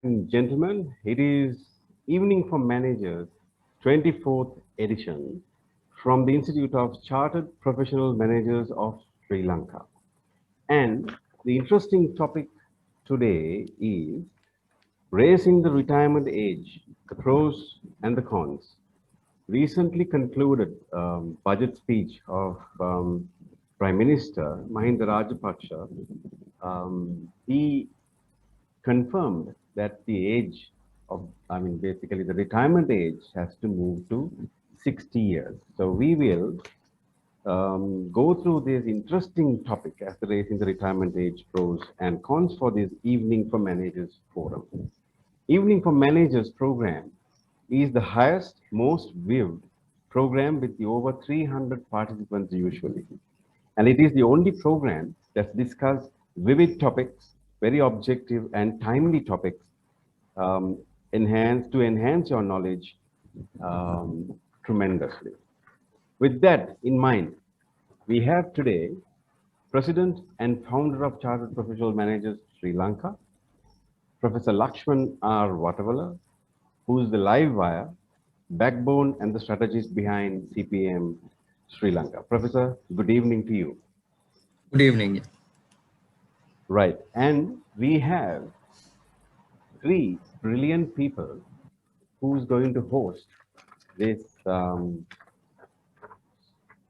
and gentlemen, it is Evening for Managers 24th edition from the Institute of Chartered Professional Managers of Sri Lanka. And the interesting topic today is raising the retirement age, the pros and the cons. Recently concluded budget speech of Prime Minister Mahinda Rajapaksa, he confirmed that the age basically the retirement age has to move to 60 years. So we will go through this interesting topic as the raising the retirement age pros and cons for this Evening for Managers forum. Evening for Managers program is the highest, most viewed program with the over 300 participants usually. And it is the only program that discusses vivid topics, very objective and timely topics, um, enhance your knowledge tremendously. With that in mind, we have today President and founder of Chartered Professional Managers Sri Lanka, Professor Lakshman R. Watavala, who is the live wire, backbone and the strategist behind CPM Sri Lanka. Professor, good evening to you. Good evening. Right. And we have three brilliant people who's going to host this,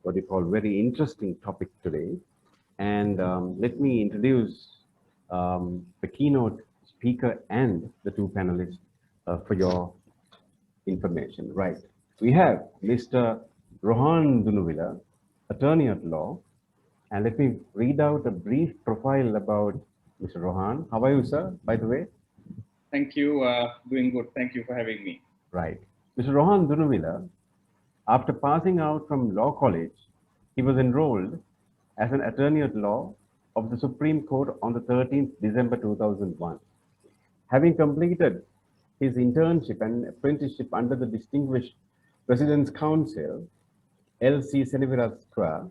what you call, very interesting topic today. And let me introduce the keynote speaker and the two panelists for your information. Right. We have Mr. Rohan Dunuvilla, attorney at law. And let me read out a brief profile about Mr. Rohan. How are you, sir, by the way? Thank you. Doing good. Thank you for having me. Right. Mr. Rohan Dunuvilla, after passing out from law college, he was enrolled as an attorney at law of the Supreme Court on the 13th December 2001. Having completed his internship and apprenticeship under the Distinguished President's Council, L.C. Senivira Square,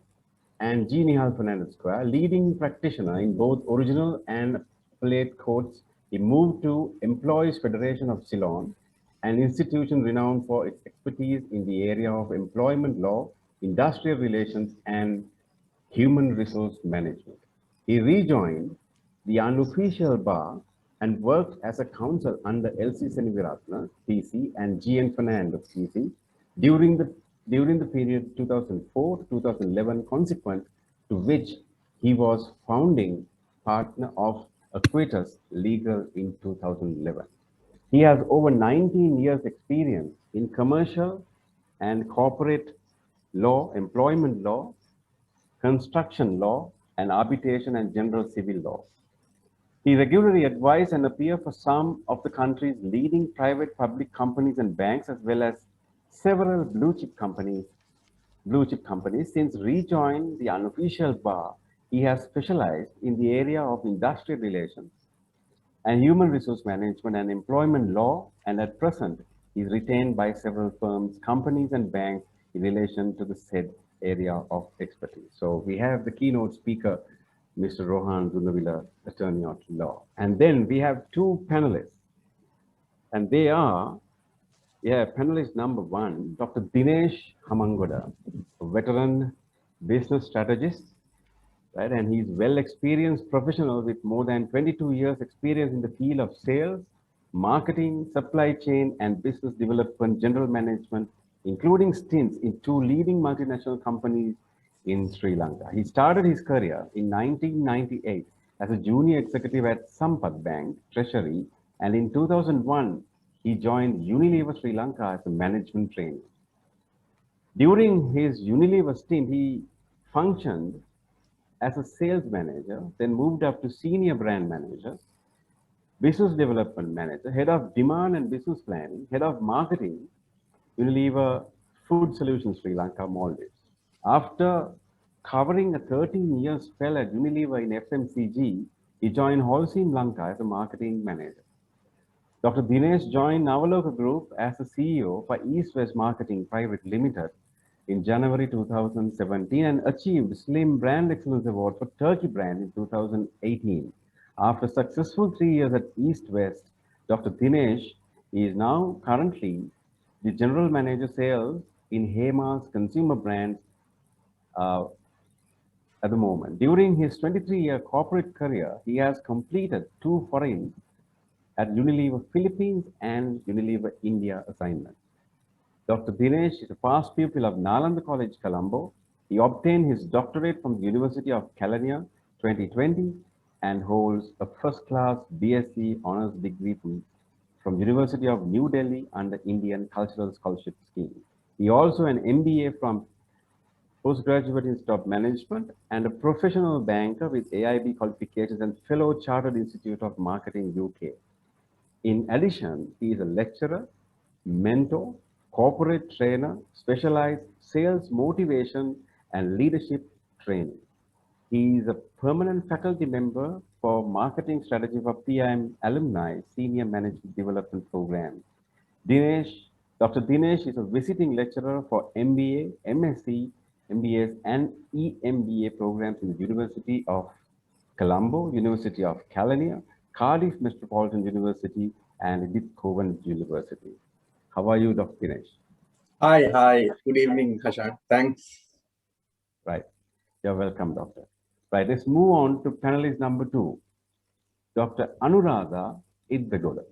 and G. Nihal Fernandez Square, leading practitioner in both original and appellate courts, he moved to Employees Federation of Ceylon, an institution renowned for its expertise in the area of employment law, industrial relations, and human resource management. He rejoined the unofficial bar and worked as a counsel under L.C. Seniviratna, PC, and G.N. Fernandez, PC, during the period 2004 to 2011, consequent to which he was founding partner of Aquitas Legal in 2011. He has over 19 years experience in commercial and corporate law, employment law, construction law, and arbitration and general civil law. He regularly advises and appears for some of the country's leading private public companies and banks, as well as several blue chip companies. Since rejoining the unofficial bar, he has specialized in the area of industrial relations and human resource management and employment law, and at present is retained by several firms, companies, and banks in relation to the said area of expertise. So we have the keynote speaker, Mr. Rohan Dunavilla, attorney at law. And then we have two panelists, and they are, panelist number one, Dr. Dinesh Hamangoda, a veteran business strategist, right? And he's well-experienced professional with more than 22 years experience in the field of sales, marketing, supply chain, and business development, general management, including stints in two leading multinational companies in Sri Lanka. He started his career in 1998 as a junior executive at Sampath Bank, Treasury, and in 2001, he joined Unilever Sri Lanka as a management trainee. During his Unilever stint, he functioned as a sales manager, then moved up to senior brand manager, business development manager, head of demand and business planning, head of marketing, Unilever Food Solutions Sri Lanka, Maldives. After covering a 13-year spell at Unilever in FMCG, he joined Holcim Lanka as a marketing manager. Dr. Dinesh joined Navaloka Group as the CEO for East West Marketing Private Limited in January 2017 and achieved Slim Brand Excellence Award for Turkey brand in 2018. After successful 3 years at East West Dr. Dinesh is now currently the General Manager Sales in Hema's consumer brands uh, at the moment. During his 23-year corporate career, he has completed two foreign at Unilever Philippines and Unilever India assignments. Dr. Dinesh is a past pupil of Nalanda College, Colombo. He obtained his doctorate from the University of California 2020 and holds a first-class BSc honors degree from University of New Delhi under Indian Cultural Scholarship Scheme. He also an MBA from Postgraduate Institute of Management and a professional banker with AIB qualifications and fellow Chartered Institute of Marketing UK. In addition, he is a lecturer, mentor, corporate trainer, specialized sales motivation and leadership training. He is a permanent faculty member for marketing strategy for PIM Alumni Senior Management Development Program. Dinesh, Dr. Dinesh is a visiting lecturer for MBA, MSc, MBS, and EMBA programs in the University of Colombo, University of California, Cardiff Metropolitan University, and Edith Cowan University. How are you, Dr. Dinesh? Hi. Good evening, Hashan. Thanks. Right. You're welcome, doctor. Right. Let's move on to panelist number 2, Dr. Anuradha Idbegoda.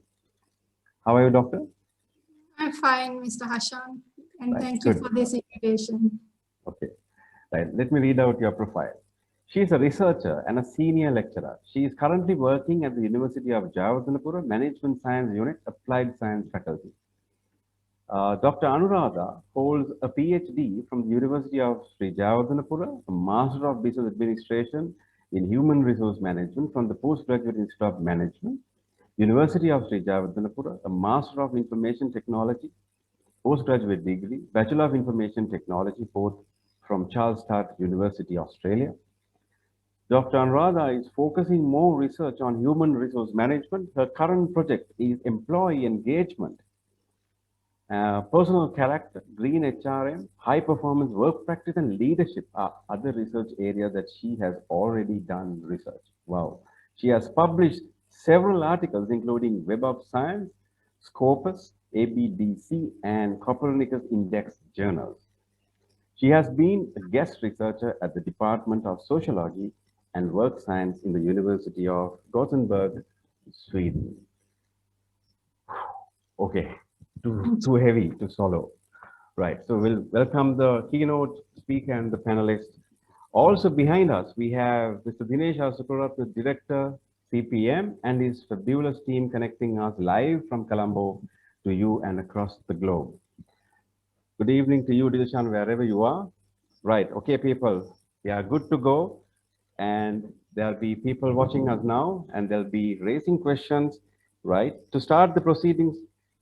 How are you, doctor? I'm fine, Mr. Hashan, and Right, thank you good. for this invitation. Okay. Right. Let me read out your profile. She is a researcher and a senior lecturer. She is currently working at the University of Jawaharlal Management Science Unit, Applied Science Faculty. Dr. Anuradha holds a PhD from the University of Sri Jawaharlal, a Master of Business Administration in Human Resource Management from the Postgraduate Institute of Management, University of Sri Jawaharlal, a Master of Information Technology, postgraduate degree, Bachelor of Information Technology, both from Charles Sturt University, Australia. Dr. Anuradha is focusing more research on human resource management. Her current project is employee engagement, personal character, green HRM, high performance work practice, and leadership are other research areas that she has already done research. Wow. She has published several articles, including Web of Science, Scopus, ABDC, and Copernicus Index journals. She has been a guest researcher at the Department of Sociology and Work Science in the University of Gothenburg, Sweden. Okay, too heavy to swallow. Right, so we'll welcome the keynote speaker and the panelists. Also behind us, we have Mr. Dinesh Asukarat, the Director, CPM, and his fabulous team connecting us live from Colombo to you and across the globe. Good evening to you, Dilshan, wherever you are. Right, okay, people, we are good to go. And there'll be people watching us now, and they'll be raising questions, right? To start the proceedings,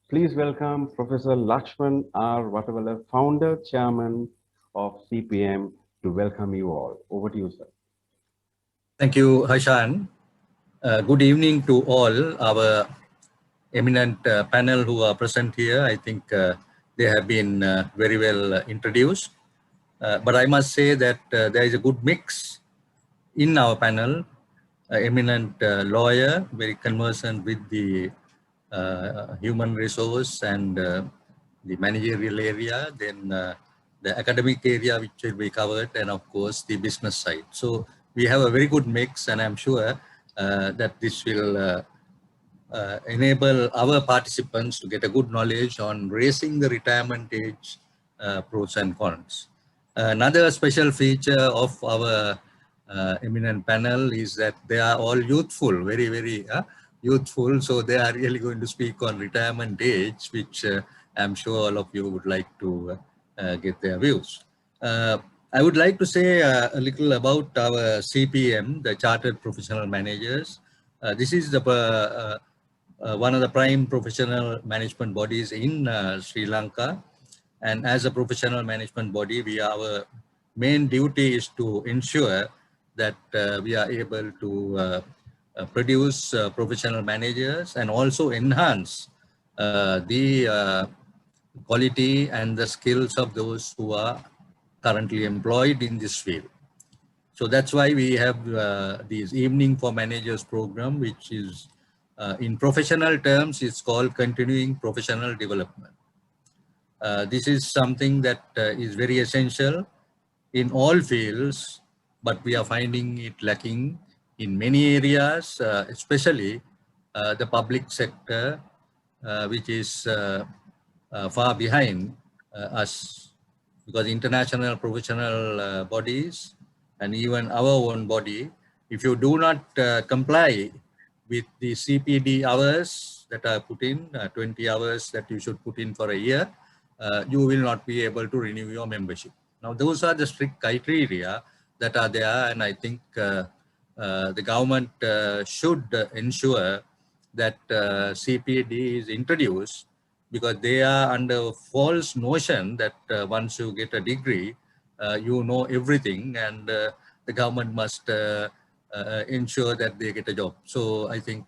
please welcome Professor Lakshman R. Vatawala, Founder, Chairman of CPM, to welcome you all. Over to you, sir. Thank you, Hashan. Good evening to all our eminent panel who are present here. I think they have been very well introduced. But I must say that there is a good mix in our panel. Eminent lawyer, very conversant with the human resource and the managerial area, then the academic area which will be covered, and of course the business side. So we have a very good mix, and I'm sure that this will enable our participants to get a good knowledge on raising the retirement age pros and cons. Another special feature of our eminent panel is that they are all youthful, very youthful. So they are really going to speak on retirement age, which I'm sure all of you would like to get their views. I would like to say a little about our CPM, the Chartered Professional Managers. This is the one of the prime professional management bodies in Sri Lanka. And as a professional management body, our main duty is to ensure that we are able to produce professional managers and also enhance the quality and the skills of those who are currently employed in this field. So that's why we have this Evening for Managers program, which is In professional terms, it's called continuing professional development. This is something that is very essential in all fields, but we are finding it lacking in many areas, especially the public sector, which is far behind us, because international professional bodies and even our own body, if you do not comply with the CPD hours that are put in, 20 hours that you should put in for a year, you will not be able to renew your membership. Now, those are the strict criteria that are there, and I think the government should ensure that CPD is introduced, because they are under false notion that once you get a degree, you know everything, and the government must ensure that they get a job. So I think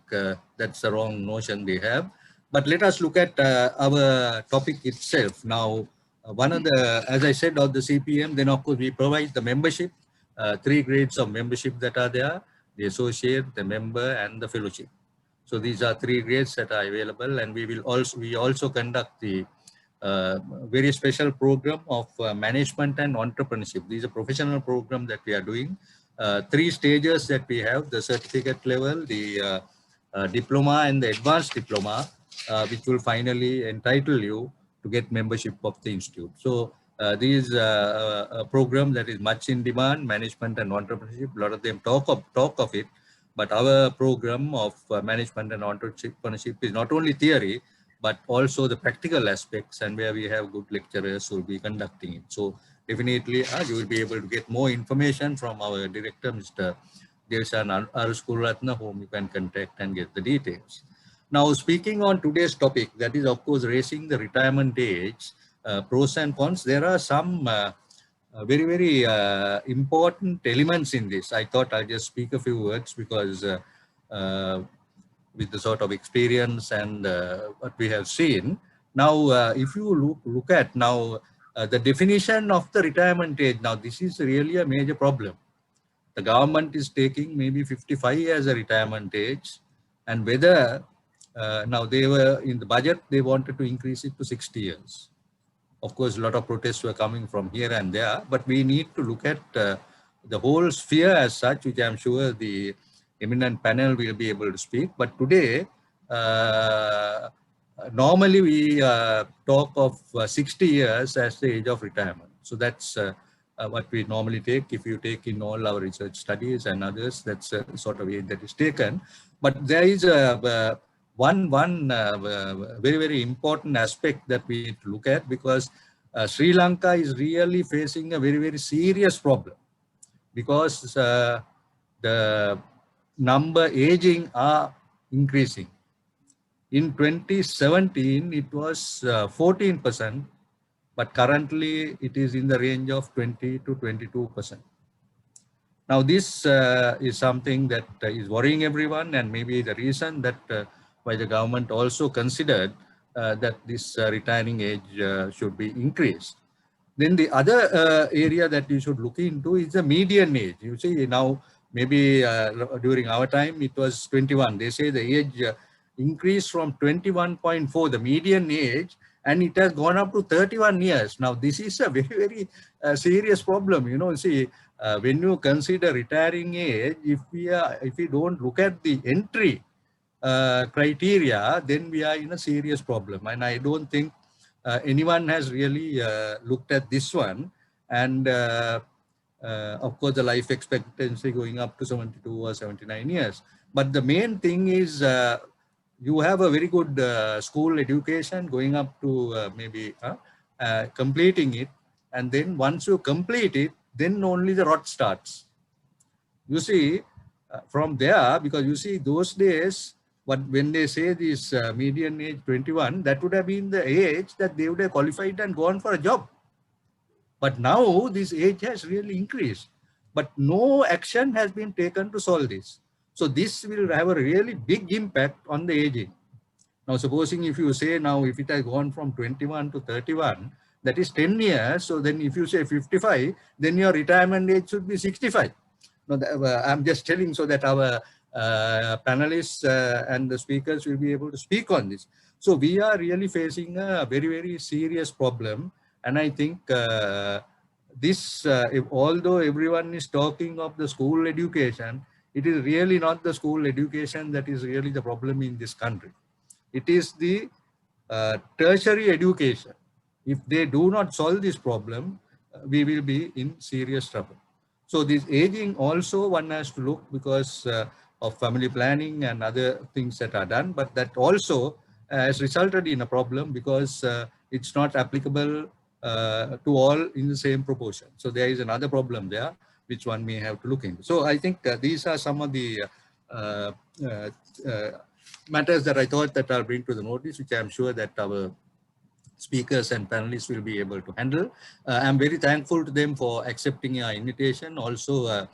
that's the wrong notion they have. But let us look at our topic itself. Now, one of the, as I said, of the CPM, then of course we provide the membership, 3 grades of membership that are there: the associate, the member, and the fellowship. So these are 3 grades that are available, and we also conduct the very special program of management and entrepreneurship. These are professional program that we are doing. 3 stages that we have: the certificate level, the diploma, and the advanced diploma, which will finally entitle you to get membership of the institute. So these a program that is much in demand, management and entrepreneurship. A lot of them talk of it, but our program of management and entrepreneurship is not only theory, but also the practical aspects, and where we have good lecturers who will be conducting it. So definitely you will be able to get more information from our director, Mr. Devshan Aruskuratna, whom you can contact and get the details. Now, speaking on today's topic, that is of course raising the retirement age, pros and cons, there are some very important elements in this. I thought I'll just speak a few words, because with the sort of experience and what we have seen. Now, if you look at now the definition of the retirement age, now this is really a major problem. The government is taking maybe 55 as a retirement age, and whether now they were in the budget, they wanted to increase it to 60 years. Of course, a lot of protests were coming from here and there, but we need to look at the whole sphere as such, which I'm sure the eminent panel will be able to speak. But today, normally we talk of 60 years as the age of retirement. So that's what we normally take. If you take in all our research studies and others, that's a sort of age that is taken. But there is one very important aspect that we need to look at, because Sri Lanka is really facing a very serious problem, because the number aging are increasing. In 2017, it was 14%, but currently it is in the range of 20 to 22%. Now, this is something that is worrying everyone, and maybe the reason that why the government also considered that this retiring age should be increased. Then the other area that you should look into is the median age. You see, now maybe during our time it was 21. They say the age increased from 21.4, the median age, and it has gone up to 31 years. Now, this is a very serious problem. You know, see, when you consider retiring age, if we don't look at the entry criteria, then we are in a serious problem. And I don't think anyone has really looked at this one. And of course, the life expectancy going up to 72 or 79 years. But the main thing is you have a very good school education going up to maybe completing it. And then once you complete it, then only the rot starts. You see, from there, because you see those days, when they say this median age 21, that would have been the age that they would have qualified and gone for a job. But now this age has really increased, but no action has been taken to solve this. So this will have a really big impact on the aging. Now, supposing if you say now, if it has gone from 21 to 31, that is 10 years. So then if you say 55, then your retirement age should be 65. No, I'm just telling so that our panelists and the speakers will be able to speak on this. So we are really facing a very, very serious problem. And I think although everyone is talking of the school education, it is really not the school education that is really the problem in this country. It is the tertiary education. If they do not solve this problem, we will be in serious trouble. So this aging also one has to look because of family planning and other things that are done, but that also has resulted in a problem because it's not applicable to all in the same proportion. So there is another problem there which one may have to look into. So I think these are some of the matters that I thought that I'll bring to the notice, which I'm sure that our speakers and panelists will be able to handle. I'm very thankful to them for accepting our invitation. Also,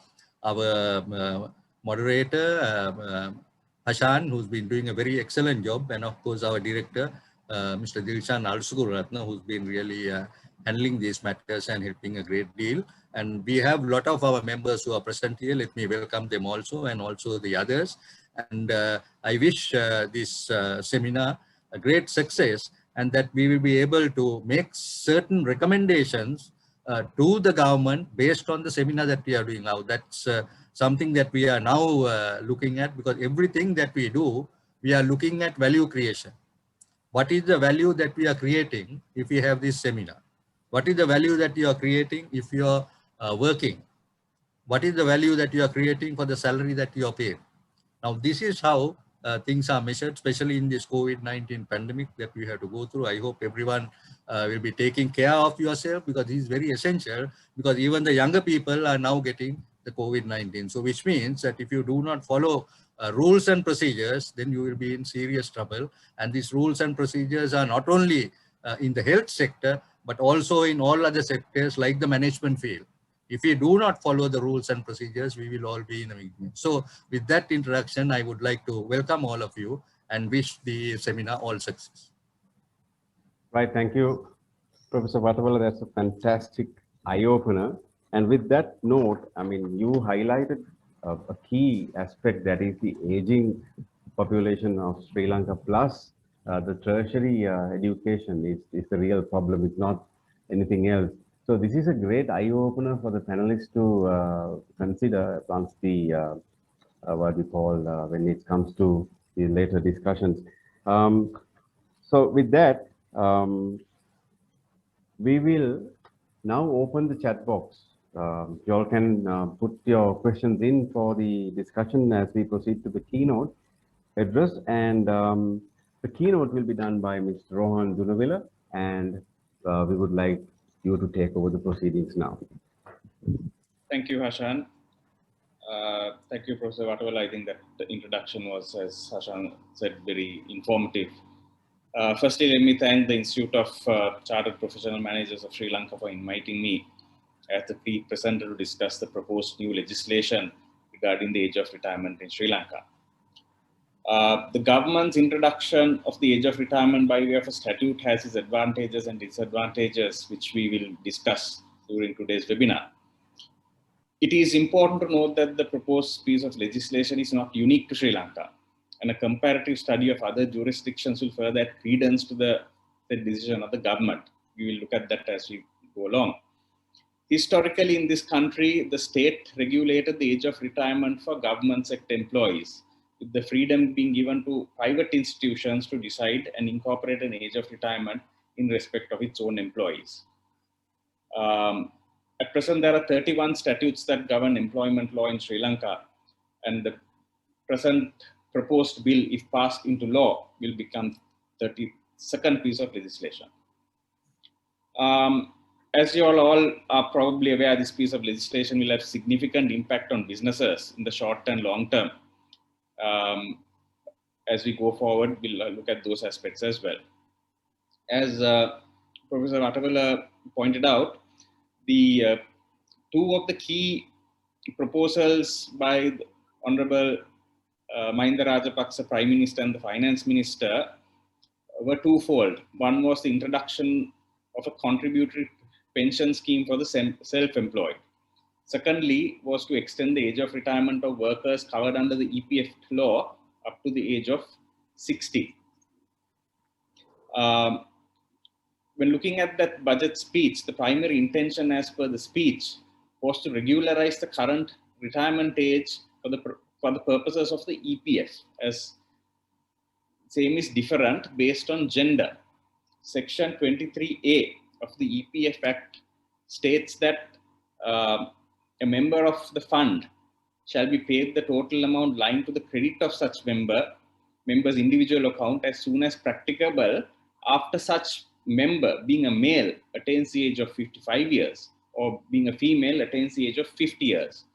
our moderator, Hashan, who's been doing a very excellent job, and of course our director, Mr. Dilshan Alsuguratna, who's been really handling these matters and helping a great deal. And we have a lot of our members who are present here. Let me welcome them also, and also the others. And I wish this seminar a great success, and that we will be able to make certain recommendations to the government based on the seminar that we are doing now. That's something that we are now looking at, because everything that we do, we are looking at value creation. What is the value that we are creating if we have this seminar? What is the value that you are creating if you are working? What is the value that you are creating for the salary that you are paid? Now, this is how things are measured, especially in this COVID-19 pandemic that we have to go through. I hope everyone will be taking care of yourself, because this is very essential, because even the younger people are now getting the COVID-19. So which means that if you do not follow rules and procedures, then you will be in serious trouble. And these rules and procedures are not only in the health sector, but also in all other sectors like the management field. If we do not follow the rules and procedures, we will all be in a meeting. So with that introduction, I would like to welcome all of you and wish the seminar all success. Right, thank you, Professor Vatawala. That's a fantastic eye-opener. And with that note, I mean, you highlighted a key aspect, that is the aging population of Sri Lanka, plus the tertiary education is the real problem. It's not anything else. So this is a great eye-opener for the panelists to consider once the what we call when it comes to the later discussions. So with that, we will now open the chat box. You all can put your questions in for the discussion as we proceed to the keynote address. And the keynote will be done by Mr. Rohan Dunavilla, and we would like you to take over the proceedings now. Thank you, Hashan. Thank you, Professor Vatawala. I think that the introduction was, as Hashan said, very informative. Firstly, let me thank the Institute of Chartered Professional Managers of Sri Lanka for inviting me as the key presenter to discuss the proposed new legislation regarding the age of retirement in Sri Lanka. The government's introduction of the age of retirement by way of a statute has its advantages and disadvantages, which we will discuss during today's webinar. It is important to note that the proposed piece of legislation is not unique to Sri Lanka, and a comparative study of other jurisdictions will further add credence to the decision of the government. We will look at that as we go along. Historically, in this country, the state regulated the age of retirement for government sector employees, with the freedom being given to private institutions to decide and incorporate an age of retirement in respect of its own employees. At present, there are 31 statutes that govern employment law in Sri Lanka, and the present proposed bill, if passed into law, will become 32nd piece of legislation. As you all are probably aware, this piece of legislation will have significant impact on businesses in the short and long term. As we go forward, we'll look at those aspects as well. As Professor Vatawala pointed out, the two of the key proposals by the Honorable Mahinda Rajapaksa Prime Minister and the Finance Minister were twofold. One was the introduction of a contributory pension scheme for the self-employed. Secondly, was to extend the age of retirement of workers covered under the EPF law up to the age of 60. When looking at that budget speech, the primary intention as per the speech was to regularize the current retirement age for the purposes of the EPF, as same is different based on gender. Section 23A of the EPF Act states that a member of the fund shall be paid the total amount lying to the credit of such member's individual account as soon as practicable after such member, being a male, attains the age of 55 years or being a female, attains the age of 50 years.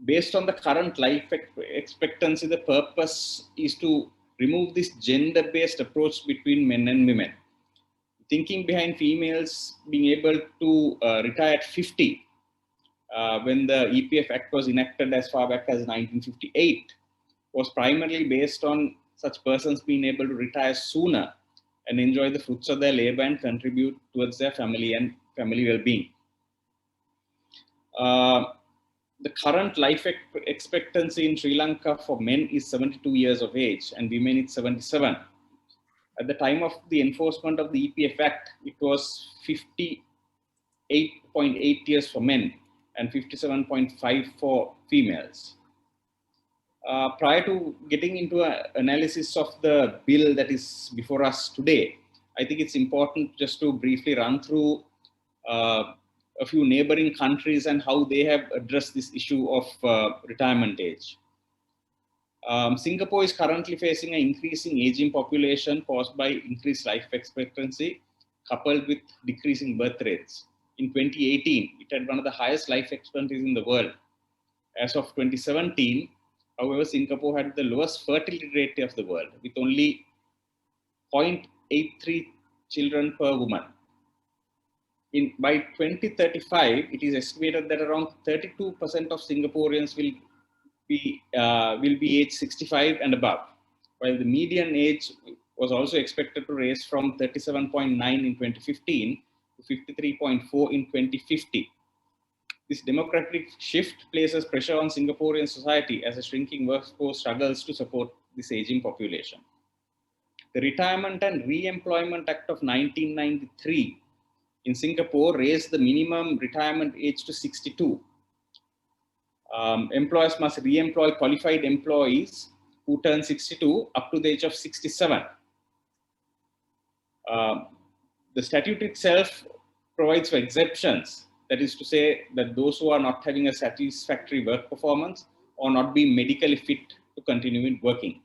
Based on the current life expectancy, the purpose is to remove this gender-based approach between men and women. Thinking behind females being able to retire at 50, when the EPF Act was enacted as far back as 1958, was primarily based on such persons being able to retire sooner and enjoy the fruits of their labor and contribute towards their family and family well-being. The current life expectancy in Sri Lanka for men is 72 years of age and women it's 77. At the time of the enforcement of the EPF Act, it was 58.8 years for men and 57.5 for females. Prior to getting into an analysis of the bill that is before us today, I think it's important just to briefly run through a few neighboring countries and how they have addressed this issue of retirement age. Singapore is currently facing an increasing aging population caused by increased life expectancy coupled with decreasing birth rates. In 2018, it had one of the highest life expectancies in the world. As of 2017, however, Singapore had the lowest fertility rate of the world with only 0.83 children per woman. By 2035, it is estimated that around 32% of Singaporeans will be age 65 and above, while the median age was also expected to rise from 37.9 in 2015 to 53.4 in 2050. This demographic shift places pressure on Singaporean society as a shrinking workforce struggles to support this aging population. The Retirement and Re-employment Act of 1993 in Singapore raised the minimum retirement age to 62. Employers must re-employ qualified employees who turn 62 up to the age of 67. The statute itself provides for exceptions. That is to say that those who are not having a satisfactory work performance or not being medically fit to continue in working.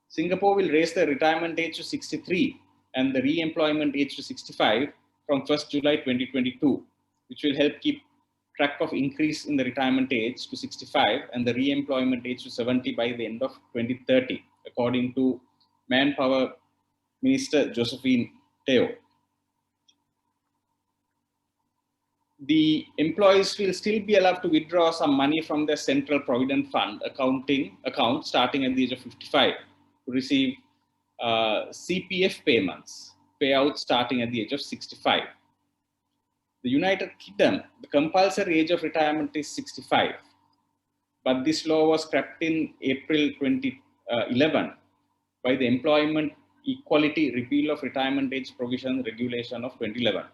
Singapore will raise the retirement age to 63 and the re-employment age to 65 from 1st July 2022, which will help keep track of increase in the retirement age to 65 and the re-employment age to 70 by the end of 2030, according to Manpower Minister Josephine Teo. The employees will still be allowed to withdraw some money from their Central Provident Fund account starting at the age of 55 to receive CPF payouts starting at the age of 65. The United Kingdom, the compulsory age of retirement is 65, but this law was scrapped in April 2011 by the Employment Equality Repeal of Retirement Age Provision Regulation of 2011.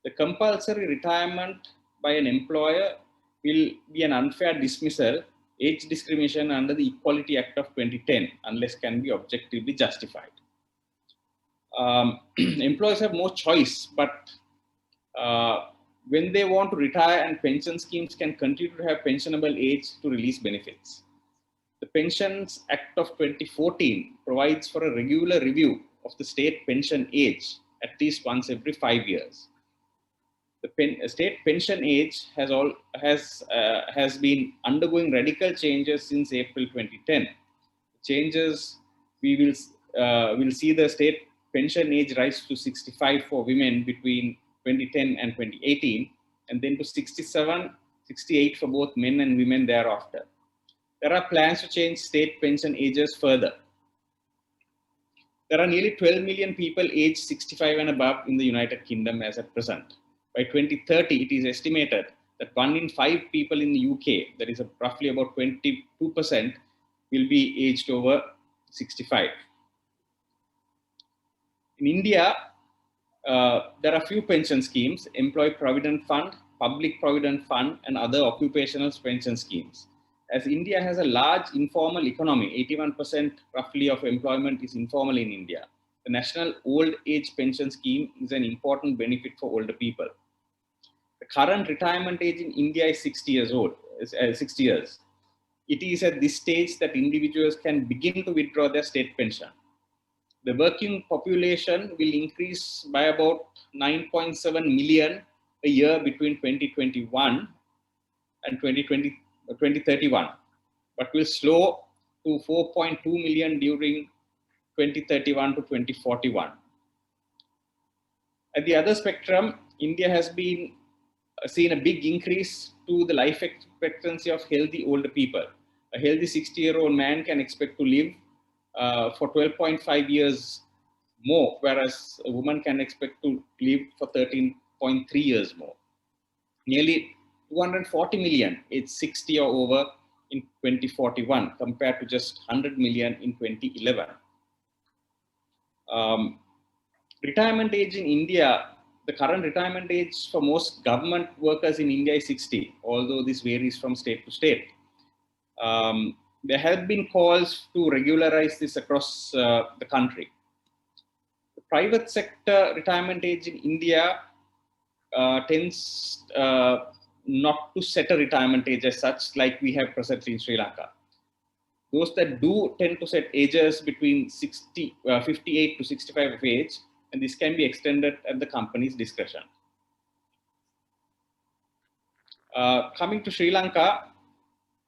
The compulsory retirement by an employer will be an unfair dismissal, age discrimination under the Equality Act of 2010, unless can be objectively justified. Employers have no choice, but when they want to retire, and pension schemes can continue to have pensionable age to release benefits. The Pensions Act of 2014 provides for a regular review of the state pension age at least once every 5 years. The state pension age has been undergoing radical changes since April 2010. Changes we will see the state pension age rise to 65 for women between 2010 and 2018, and then to 67, 68 for both men and women thereafter. There are plans to change state pension ages further. There are nearly 12 million people aged 65 and above in the United Kingdom as at present. By 2030, it is estimated that 1 in 5 people in the UK, that is roughly about 22%, will be aged over 65. In India, there are few pension schemes: Employee Provident Fund, Public Provident Fund, and other occupational pension schemes. As India has a large informal economy, 81% roughly of employment is informal in India. The National Old Age Pension Scheme is an important benefit for older people. The current retirement age in India is 60 years old. 60 years. It is at this stage that individuals can begin to withdraw their state pension. The working population will increase by about 9.7 million a year between 2021 and 2031, but will slow to 4.2 million during 2031 to 2041. At the other spectrum, India has been seen a big increase to the life expectancy of healthy older people. A healthy 60-year-old man can expect to live for 12.5 years more, whereas a woman can expect to live for 13.3 years more. Nearly 240 million aged 60 or over in 2041 compared to just 100 million in 2011. Retirement age in India, the current retirement age for most government workers in India is 60, although this varies from state to state. There have been calls to regularize this across the country. The private sector retirement age in India tends not to set a retirement age as such, like we have presently in Sri Lanka. Those that do tend to set ages between 58 to 65 of age, and this can be extended at the company's discretion. Coming to Sri Lanka,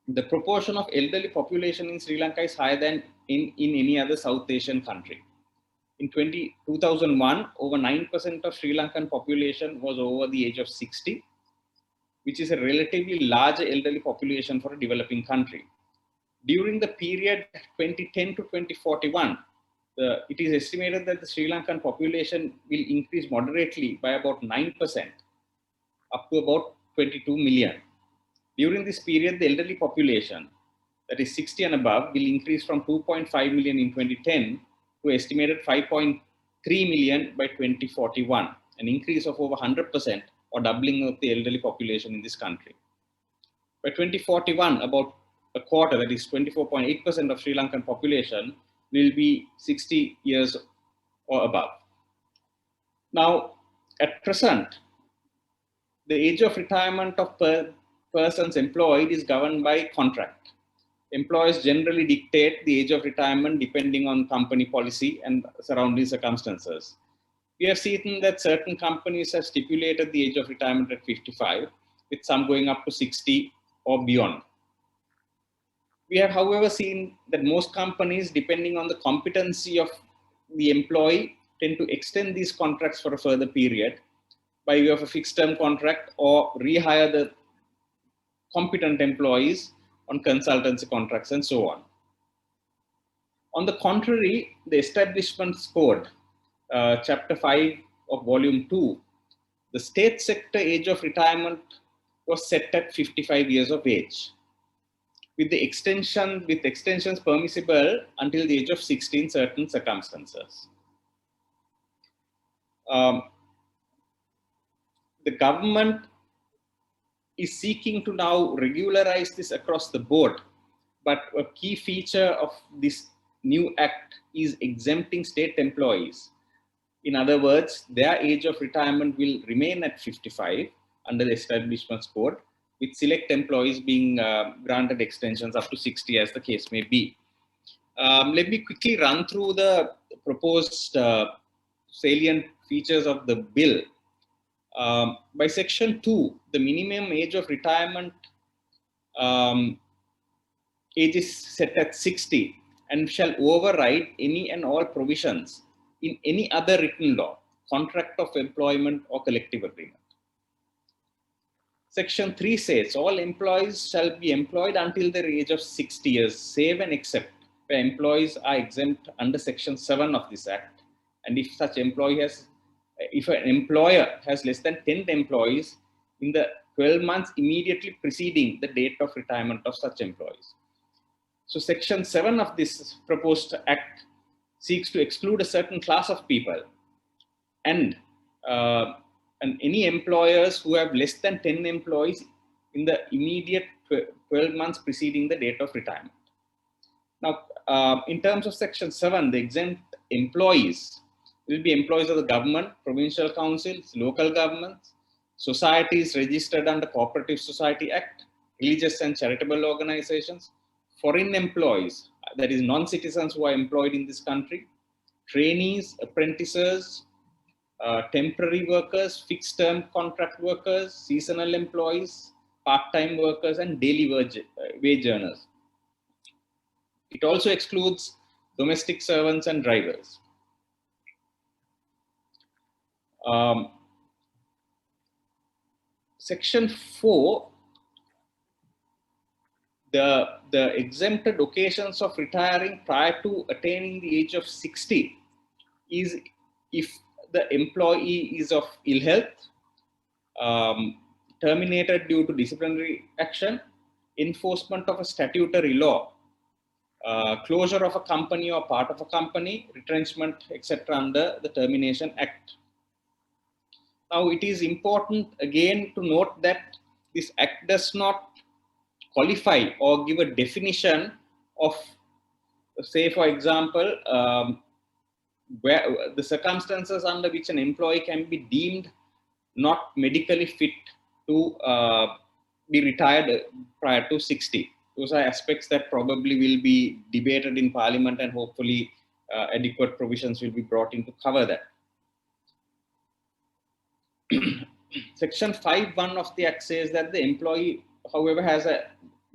the proportion of elderly population in Sri Lanka is higher than in any other South Asian country. In 2001, over 9% of Sri Lankan population was over the age of 60, which is a relatively large elderly population for a developing country. During the period 2010 to 2041, it is estimated that the Sri Lankan population will increase moderately by about 9%, up to about 22 million. During this period, the elderly population, that is 60 and above, will increase from 2.5 million in 2010 to estimated 5.3 million by 2041, an increase of over 100% or doubling of the elderly population in this country. By 2041, about a quarter, that is 24.8% of Sri Lankan population, will be 60 years or above. Now, at present, the age of retirement of persons employed is governed by contract. Employers generally dictate the age of retirement depending on company policy and surrounding circumstances. We have seen that certain companies have stipulated the age of retirement at 55, with some going up to 60 or beyond. We have, however, seen that most companies, depending on the competency of the employee, tend to extend these contracts for a further period by way of a fixed term contract or rehire the competent employees on consultancy contracts and so on. On the contrary, the Establishments Code, Chapter 5 of Volume 2, the state sector age of retirement was set at 55 years of age, with extensions permissible until the age of 60 in certain circumstances. The government is seeking to now regularize this across the board, but a key feature of this new act is exempting state employees. In other words, their age of retirement will remain at 55 under the Establishments Code, with select employees being granted extensions up to 60 as the case may be. Let me quickly run through the proposed salient features of the bill. By Section 2, the minimum age of retirement age is set at 60 and shall override any and all provisions in any other written law, contract of employment or collective agreement. Section 3 says all employees shall be employed until their age of 60 years, save and except where employees are exempt under Section 7 of this Act. And if such employee has, if an employer has less than 10 employees in the 12 months immediately preceding the date of retirement of such employees. So Section 7 of this proposed Act seeks to exclude a certain class of people, and any employers who have less than 10 employees in the immediate 12 months preceding the date of retirement. Now, in terms of Section 7, the exempt employees will be employees of the government, provincial councils, local governments, societies registered under Cooperative Society Act, religious and charitable organizations, foreign employees, that is non-citizens who are employed in this country, trainees, apprentices, temporary workers, fixed term contract workers, seasonal employees, part-time workers, and daily wage earners. It also excludes domestic servants and drivers. Section 4, the exempted occasions of retiring prior to attaining the age of 60 is if the employee is of ill health, terminated due to disciplinary action, enforcement of a statutory law, closure of a company or part of a company, retrenchment, etc. under the Termination Act. Now, it is important again to note that this Act does not qualify or give a definition of, say, for example, where the circumstances under which an employee can be deemed not medically fit to be retired prior to 60. Those are aspects that probably will be debated in Parliament, and hopefully adequate provisions will be brought in to cover that. Section 5(1) of the Act says that the employee, however, has a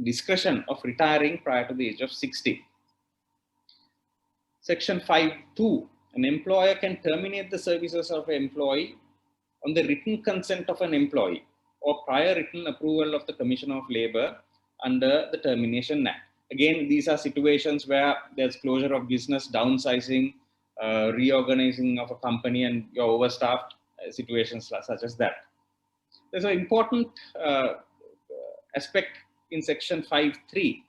discretion of retiring prior to the age of 60. Section 5(2), an employer can terminate the services of an employee on the written consent of an employee or prior written approval of the Commissioner of Labour under the Termination Act. Again, these are situations where there's closure of business, downsizing, reorganizing of a company, and you're overstaffed, situations such as that. There's an important aspect in Section 5(3),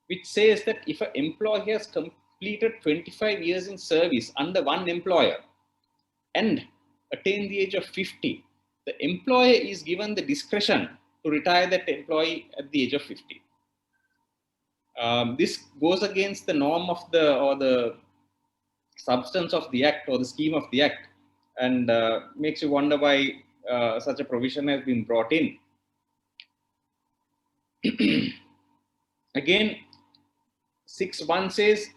which says that if an employee has completed 25 years in service under one employer and attained the age of 50, the employer is given the discretion to retire that employee at the age of 50. This goes against the norm of the substance of the Act or the scheme of the Act, and makes you wonder why such a provision has been brought in. Again, 6(1) says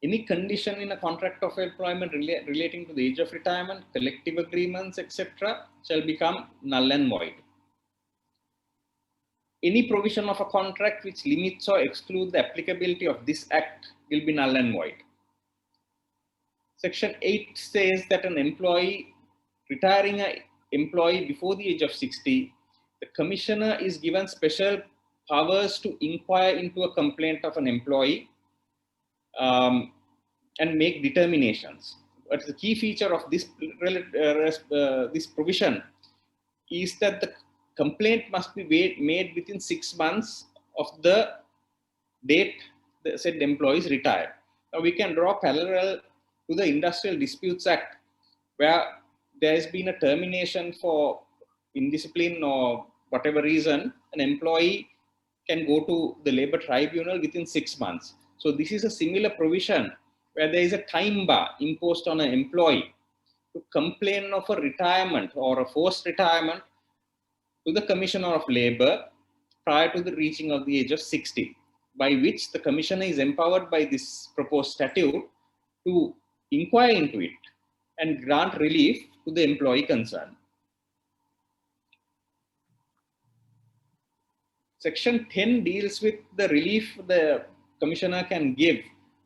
any condition in a contract of employment relating to the age of retirement, collective agreements, etc., shall become null and void. Any provision of a contract which limits or excludes the applicability of this Act will be null and void. Section 8 says that an employee retiring an employee before the age of 60, the Commissioner is given special powers to inquire into a complaint of an employee and make determinations. But the key feature of this provision is that the complaint must be made within 6 months of the date the said employee is retired. Now we can draw parallel to the Industrial Disputes Act, where there has been a termination for indiscipline or whatever reason. An employee can go to the labor tribunal within 6 months. So this is a similar provision where there is a time bar imposed on an employee to complain of a retirement or a forced retirement to the Commissioner of Labour prior to the reaching of the age of 60, by which the Commissioner is empowered by this proposed statute to inquire into it and grant relief to the employee concerned. Section 10 deals with the relief the Commissioner can give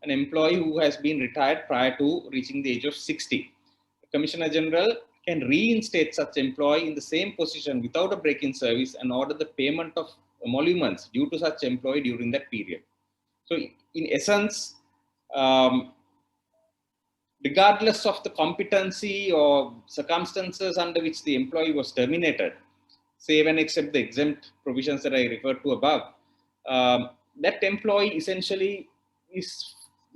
an employee who has been retired prior to reaching the age of 60. The Commissioner General can reinstate such employee in the same position without a break in service and order the payment of emoluments due to such employee during that period. So in essence, regardless of the competency or circumstances under which the employee was terminated, save and except the exempt provisions that I referred to above, that employee essentially is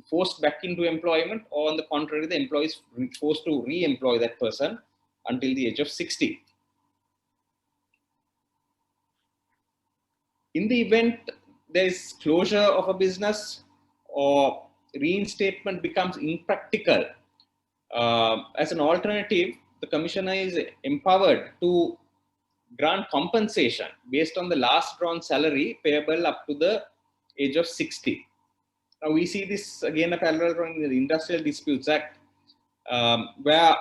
forced back into employment, or on the contrary, the employee is forced to re-employ that person until the age of 60. In the event there is closure of a business or reinstatement becomes impractical, as an alternative, the commissioner is empowered to grant compensation based on the last drawn salary payable up to the age of 60. Now we see this again a parallel from the Industrial Disputes Act, where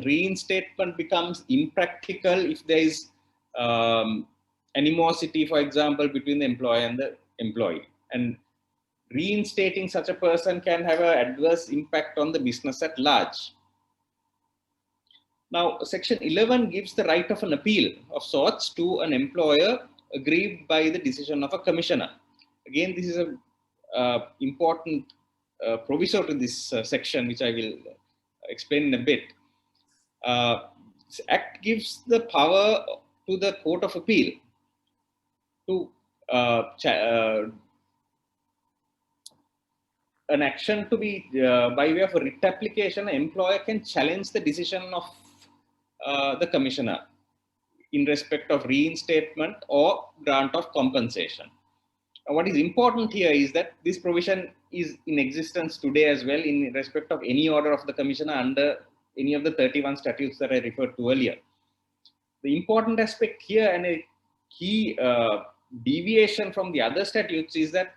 reinstatement becomes impractical if there is animosity, for example, between the employer and the employee. And reinstating such a person can have an adverse impact on the business at large. Now, Section 11 gives the right of an appeal of sorts to an employer aggrieved by the decision of a commissioner. Again, this is an important proviso to this section, which I will explain in a bit. This Act gives the power to the Court of Appeal to an action to be by way of a writ application. An employer can challenge the decision of the commissioner in respect of reinstatement or grant of compensation. What is important here is that this provision is in existence today as well in respect of any order of the commissioner under any of the 31 statutes that I referred to earlier. The important aspect here and a key deviation from the other statutes is that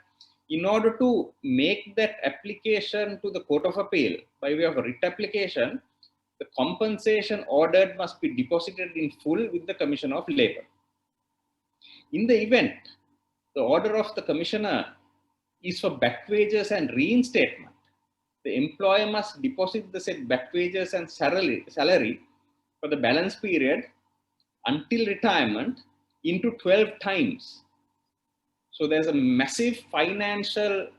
in order to make that application to the Court of Appeal by way of a writ application, the compensation ordered must be deposited in full with the Commissioner of Labour. In the event the order of the Commissioner is for back wages and reinstatement, the employer must deposit the said back wages and salary for the balance period until retirement into 12 times. So there's a massive financial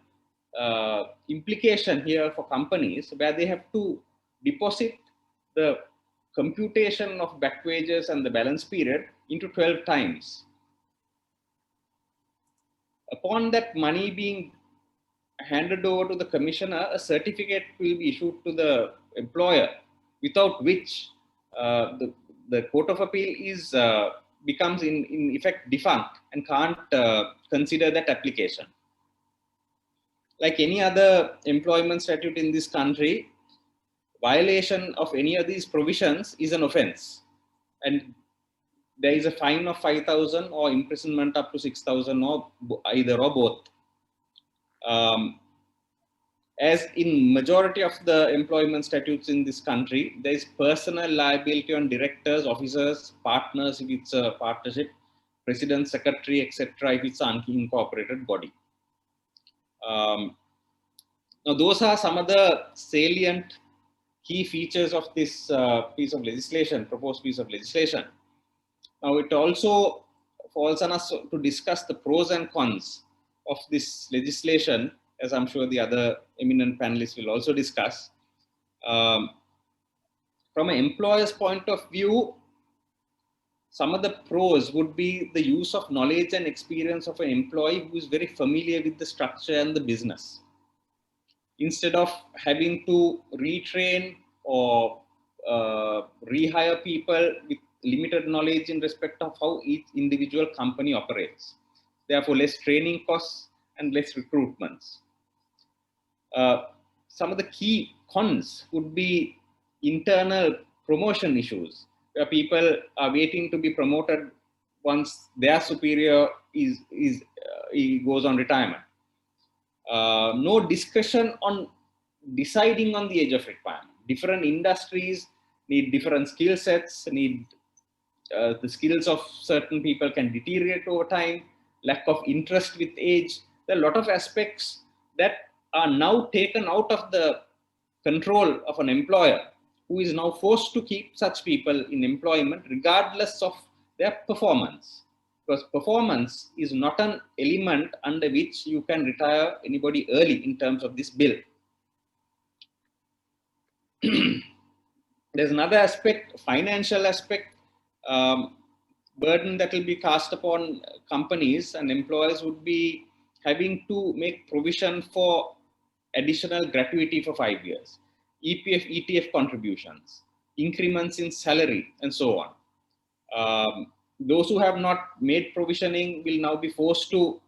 implication here for companies where they have to deposit the computation of back wages and the balance period into 12 times. Upon that money being handed over to the commissioner, a certificate will be issued to the employer, without which the Court of Appeal is becomes in effect defunct and can't consider that application. Like any other employment statute in this country, violation of any of these provisions is an offense, and there is a fine of 5,000 or imprisonment up to 6,000 or either or both. As in majority of the employment statutes in this country, there is personal liability on directors, officers, partners if it's a partnership, president, secretary, etc. if it's an unincorporated body. Now those are some of the salient key features of this piece of legislation, proposed piece of legislation. Now it also falls on us to discuss the pros and cons of this legislation, as I'm sure the other eminent panelists will also discuss. From an employer's point of view, some of the pros would be the use of knowledge and experience of an employee who is very familiar with the structure and the business. Instead of having to retrain or rehire people with limited knowledge in respect of how each individual company operates. Therefore, less training costs and less recruitments. Some of the key cons would be internal promotion issues, where people are waiting to be promoted once their superior he goes on retirement. No discussion on deciding on the age of retirement. Different industries need different skill sets, need the skills of certain people can deteriorate over time, lack of interest with age. There are a lot of aspects that are now taken out of the control of an employer, who is now forced to keep such people in employment regardless of their performance. Because performance is not an element under which you can retire anybody early in terms of this bill. There's another aspect, financial aspect, burden that will be cast upon companies and employers would be having to make provision for additional gratuity for 5 years, EPF, ETF contributions, increments in salary, and so on. Those who have not made provisioning will now be forced to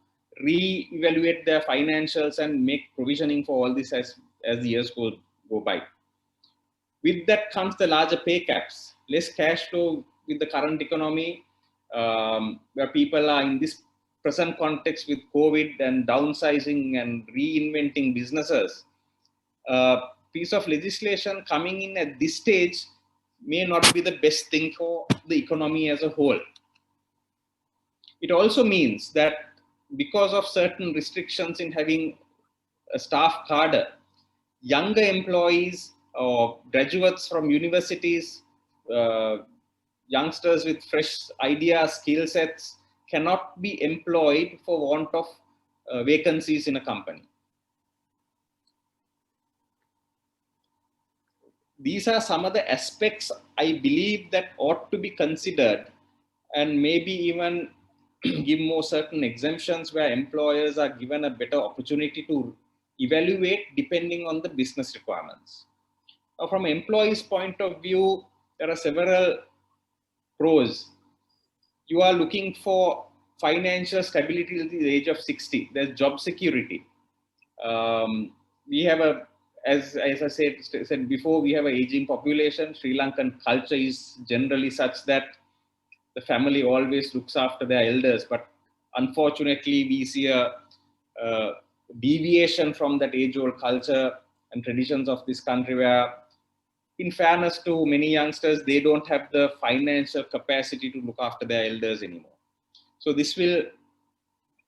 re-evaluate their financials and make provisioning for all this as the years go by. With that comes the larger pay caps, less cash flow with the current economy, where people are in this present context with COVID and downsizing and reinventing businesses. Piece of legislation coming in at this stage may not be the best thing for the economy as a whole. It also means that because of certain restrictions in having a staff cadre, younger employees or graduates from universities, youngsters with fresh ideas, skill sets, cannot be employed for want of vacancies in a company. These are some of the aspects I believe that ought to be considered, and maybe even give more certain exemptions where employers are given a better opportunity to evaluate depending on the business requirements. Now, from employees' point of view, there are several pros. You are looking for financial stability at the age of 60. There's job security. We have as I said before, we have an aging population. Sri Lankan culture is generally such that the family always looks after their elders, but unfortunately we see a deviation from that age-old culture and traditions of this country, where in fairness to many youngsters, they don't have the financial capacity to look after their elders anymore. So this will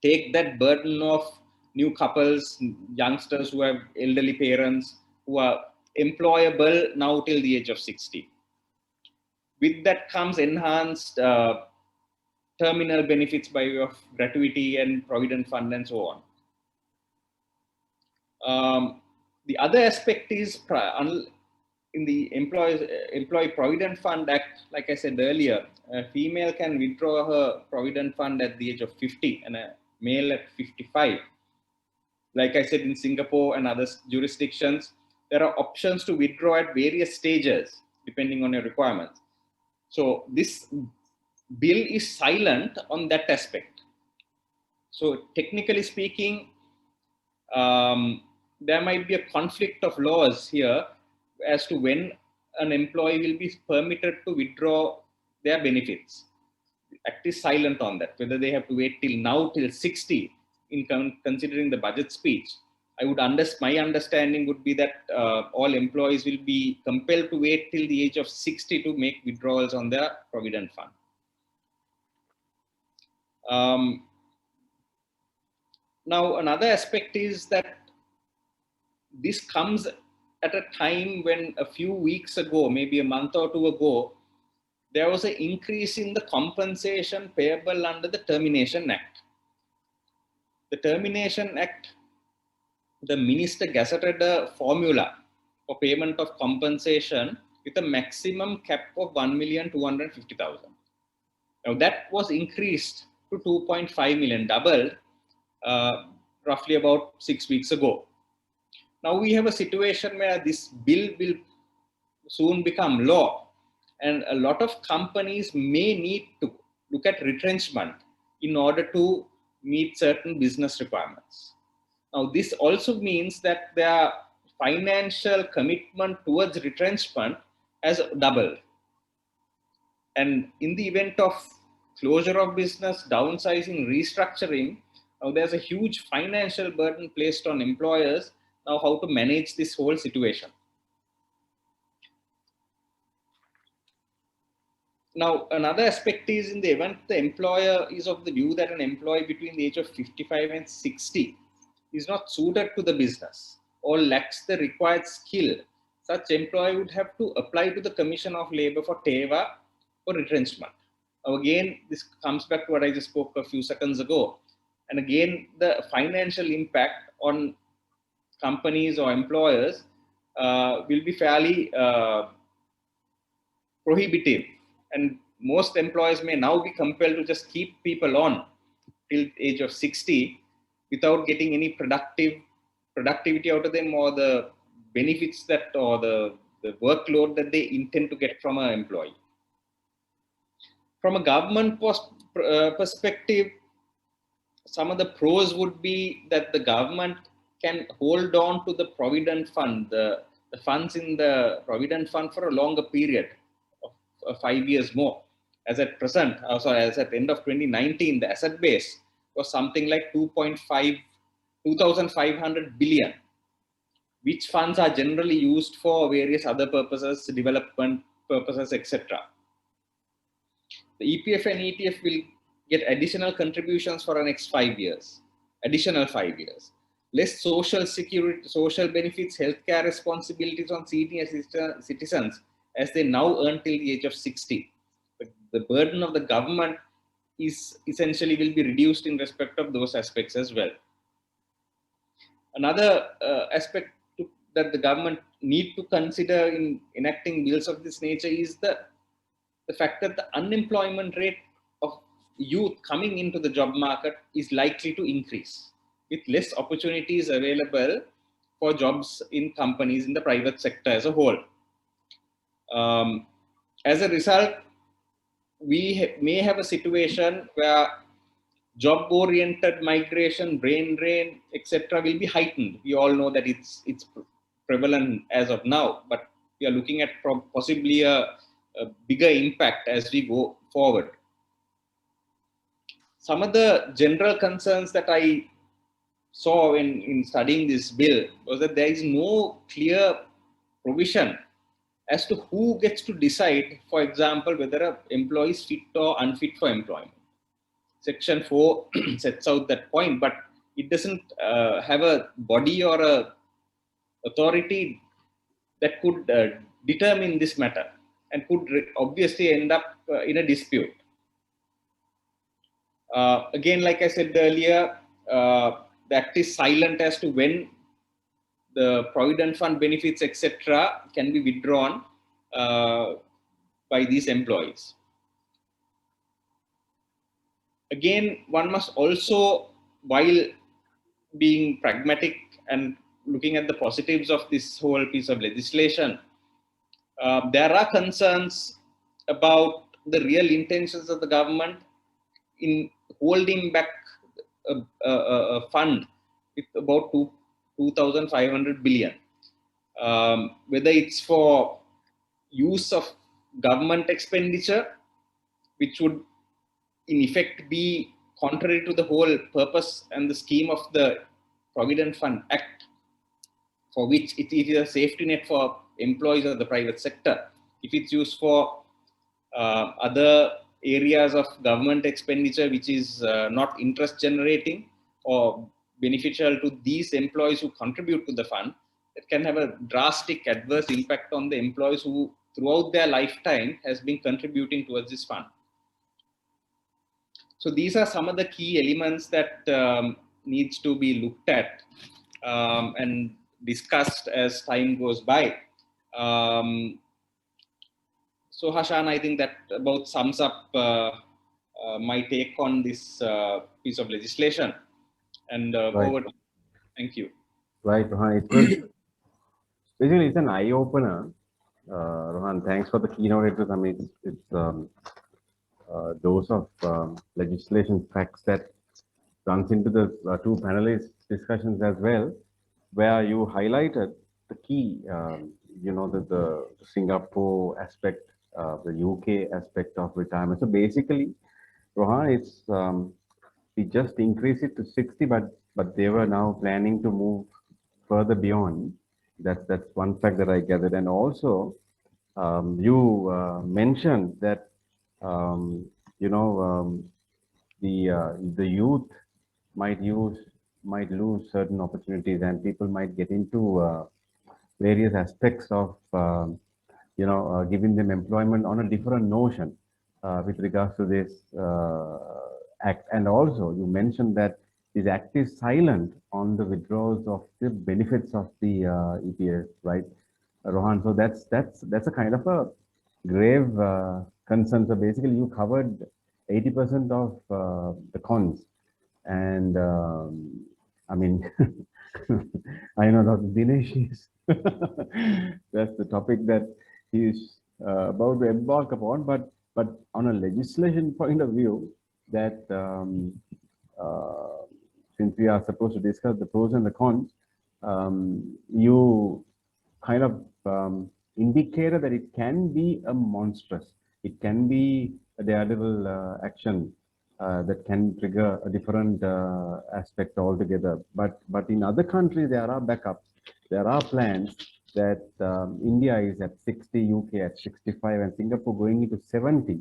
take that burden of new couples, youngsters who have elderly parents who are employable now till the age of 60. With that comes enhanced terminal benefits by way of gratuity and provident fund and so on. The other aspect is in the Employee Provident Fund Act, like I said earlier, a female can withdraw her provident fund at the age of 50 and a male at 55. Like I said, in Singapore and other jurisdictions, there are options to withdraw at various stages depending on your requirements. So this bill is silent on that aspect. So technically speaking, there might be a conflict of laws here as to when an employee will be permitted to withdraw their benefits. The act is silent on that, whether they have to wait till now, till 60, in considering the budget speech. My understanding would be that all employees will be compelled to wait till the age of 60 to make withdrawals on their provident fund. Now, another aspect is that this comes at a time when a few weeks ago, maybe a month or two ago, there was an increase in the compensation payable under the Termination Act. The Termination Act, the minister gazetted a formula for payment of compensation with a maximum cap of 1,250,000. Now that was increased to 2.5 million, doubled roughly about 6 weeks ago. Now we have a situation where this bill will soon become law, and a lot of companies may need to look at retrenchment in order to meet certain business requirements. Now this also means that their financial commitment towards retrenchment has doubled. And in the event of closure of business, downsizing, restructuring, now there's a huge financial burden placed on employers now how to manage this whole situation. Now, another aspect is in the event the employer is of the view that an employee between the age of 55 and 60 is not suited to the business or lacks the required skill, such employee would have to apply to the Commission of Labour for TEVA for retrenchment. Now, again, this comes back to what I just spoke a few seconds ago. And again, the financial impact on companies or employers will be fairly prohibitive, and most employers may now be compelled to just keep people on till age of 60 without getting any productivity out of them, or the benefits that, or the workload that they intend to get from an employee. From a government perspective, some of the pros would be that the government can hold on to the provident fund, the funds in the provident fund for a longer period of 5 years more. As at present, as at the end of 2019, the asset base was something like 2,500 billion, which funds are generally used for various other purposes, development purposes, etc. The EPF and ETF will get additional contributions for the next 5 years, additional 5 years. Less social security, social benefits, healthcare responsibilities on senior citizens as they now earn till the age of 60. The burden of the government is essentially will be reduced in respect of those aspects as well. Another aspect that the government need to consider in enacting bills of this nature is the fact that the unemployment rate of youth coming into the job market is likely to increase, with less opportunities available for jobs in companies in the private sector as a whole. As a result, we may have a situation where job-oriented migration, brain drain, etc., will be heightened. We all know that it's prevalent as of now, but we are looking at possibly a bigger impact as we go forward. Some of the general concerns that I saw in studying this bill was that there is no clear provision as to who gets to decide, for example, whether an employee is fit or unfit for employment. Section 4 sets out that point, but it doesn't have a body or a authority that could determine this matter, and could obviously end up in a dispute. Again, like I said earlier, the act is silent as to when the provident fund benefits, etc., can be withdrawn by these employees. Again, one must also, while being pragmatic and looking at the positives of this whole piece of legislation, there are concerns about the real intentions of the government in holding back a fund with about 2,500 billion. Whether it's for use of government expenditure, which would in effect be contrary to the whole purpose and the scheme of the Provident Fund Act, for which it is a safety net for employees of the private sector. If it's used for other areas of government expenditure, which is not interest generating or beneficial to these employees who contribute to the fund, it can have a drastic adverse impact on the employees who throughout their lifetime has been contributing towards this fund. So these are some of the key elements that needs to be looked at and discussed as time goes by. So Hashan, I think that about sums up my take on this piece of legislation. And Right. over. Thank you. Right, Rohan. It was basically it's an eye opener. Rohan, thanks for the keynote. It was, I mean, it's a dose of legislation facts that runs into the two panelists' discussions as well, where you highlighted the key, you know, the Singapore aspect, the UK aspect of retirement. So basically, Rohan, it's we just increased it to 60, but they were now planning to move further beyond. That's one fact that I gathered, and also you mentioned that you know the youth might lose certain opportunities, and people might get into various aspects of you know giving them employment on a different notion with regards to this act. And also you mentioned that this act is silent on the withdrawals of the benefits of the EPS, right, Rohan? So that's a kind of a grave concerns. So basically, you covered 80% of the cons, and I mean, I know Dr. Dinesh is that's the topic that he's about to embark upon. But on a legislation point of view, that since we are supposed to discuss the pros and the cons, you kind of indicated that it can be a monstrous, it can be a daredevil action that can trigger a different aspect altogether. But in other countries, there are backups, there are plans that India is at 60, UK at 65, and Singapore going into 70.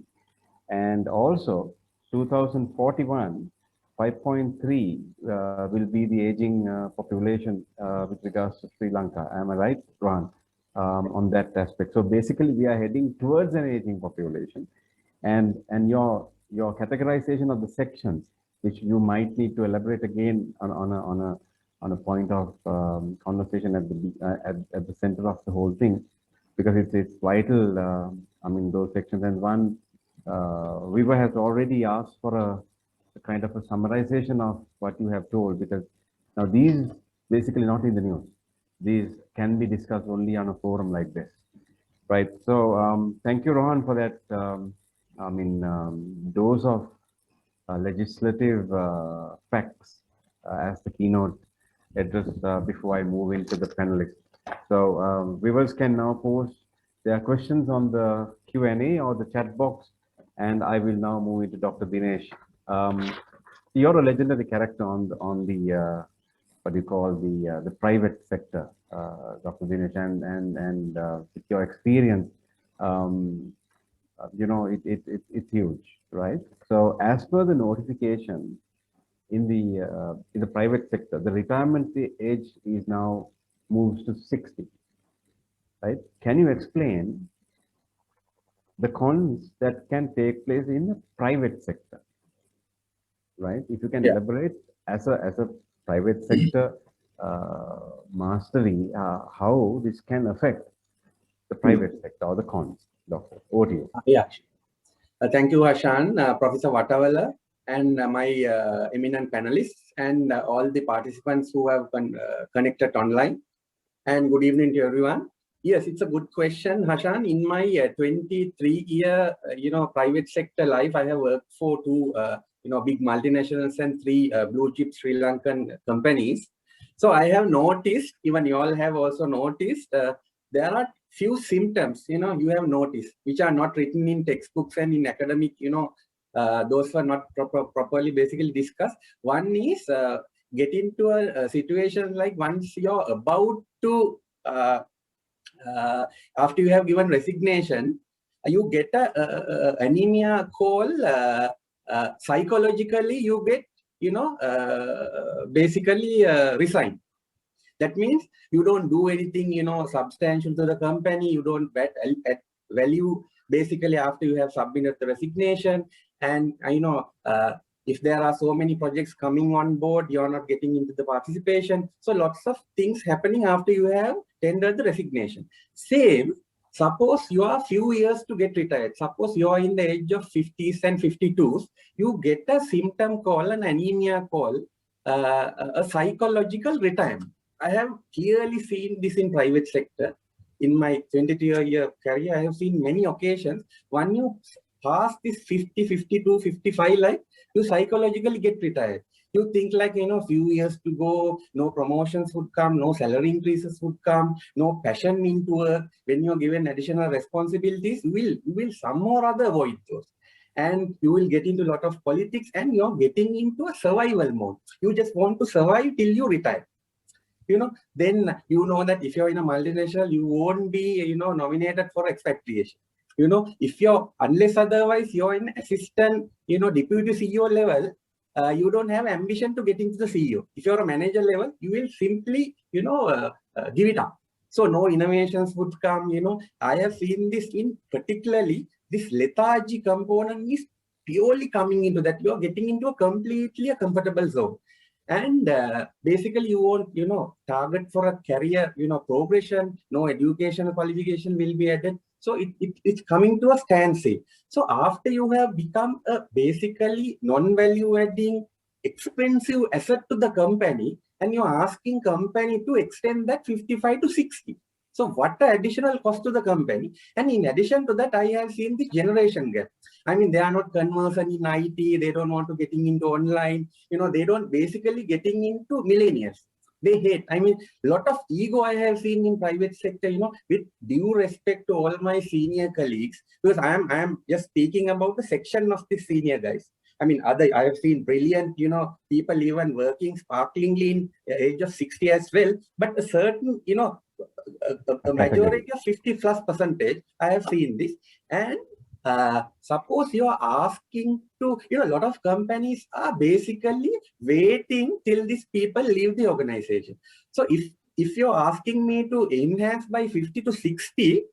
And also 2041, 5.3 will be the aging population with regards to Sri Lanka. Am I right, Ron, on that aspect? So basically, we are heading towards an aging population, and your categorization of the sections, which you might need to elaborate again on a point of conversation at the center of the whole thing, because it's vital. I mean, those sections. And one, Viva has already asked for a kind of a summarization of what you have told, because now these basically not in the news. These can be discussed only on a forum like this, right? So thank you, Rohan, for that. I mean, dose of legislative facts as the keynote address before I move into the panelists. So viewers can now post their questions on the Q&A or the chat box, and I will now move into Dr. Dinesh. You're a legendary character on the what do you call the private sector, Dr. Dinesh, and with your experience, you know, it's huge, right? So as per the notification in the private sector, the retirement age is now moves to 60, right? Can you explain the cons that can take place in the private sector, right? If you can elaborate as a private sector mastery, how this can affect the private sector or the cons, Doctor. Over to you. Yeah. Thank you, Hashan, Professor Watawala, and my eminent panelists, and all the participants who have connected online. And good evening to everyone. Yes, it's a good question, Hashan. In my 23-year, private sector life, I have worked for two, big multinationals and three blue chip Sri Lankan companies. So I have noticed, even you all have also noticed, there are few symptoms, you have noticed, which are not written in textbooks and in academic, those were not properly basically discussed. One is get into a situation like once you're about to, after you have given resignation, you get a anemia call, psychologically you get, basically resign. That means you don't do anything, substantial to the company. You don't at value basically after you have submitted the resignation. And if there are so many projects coming on board, you're not getting into the participation. So lots of things happening after you have tendered the resignation. Same, suppose you are few years to get retired. Suppose you are in the age of 50s and 52s, you get a symptom call, an anemia call, a psychological retirement. I have clearly seen this in private sector. In my 22-year career, I have seen many occasions. When you pass this 50, 52, 55 life, you psychologically get retired. You think like, few years to go, no promotions would come, no salary increases would come, no passion into work. When you're given additional responsibilities, you will some or other avoid those. And you will get into a lot of politics, and you're getting into a survival mode. You just want to survive till you retire. Then that if you're in a multinational, you won't be, nominated for expatriation. If you're, unless otherwise you're in assistant, deputy CEO level, you don't have ambition to get into the CEO. If you're a manager level, you will simply, give it up. So no innovations would come, I have seen this in particularly this lethargy component is purely coming into that. You're getting into a completely comfortable zone. And basically you won't, target for a career, progression, no educational qualification will be added. So it's coming to a standstill. So after you have become a basically non-value adding expensive asset to the company, and you're asking company to extend that 55 to 60. So what the additional cost to the company? And in addition to that, I have seen this generation gap. I mean, they are not conversant in IT. They don't want to getting into online. They don't basically getting into millennials. They hate. I mean, a lot of ego I have seen in private sector, with due respect to all my senior colleagues, because I am just speaking about the section of the senior guys. I mean, I have seen brilliant, people even working sparklingly in the age of 60 as well. But a certain, a majority of 50+%, I have seen this. And suppose you are asking to, a lot of companies are basically waiting till these people leave the organization. So if you're asking me to enhance by 50 to 60,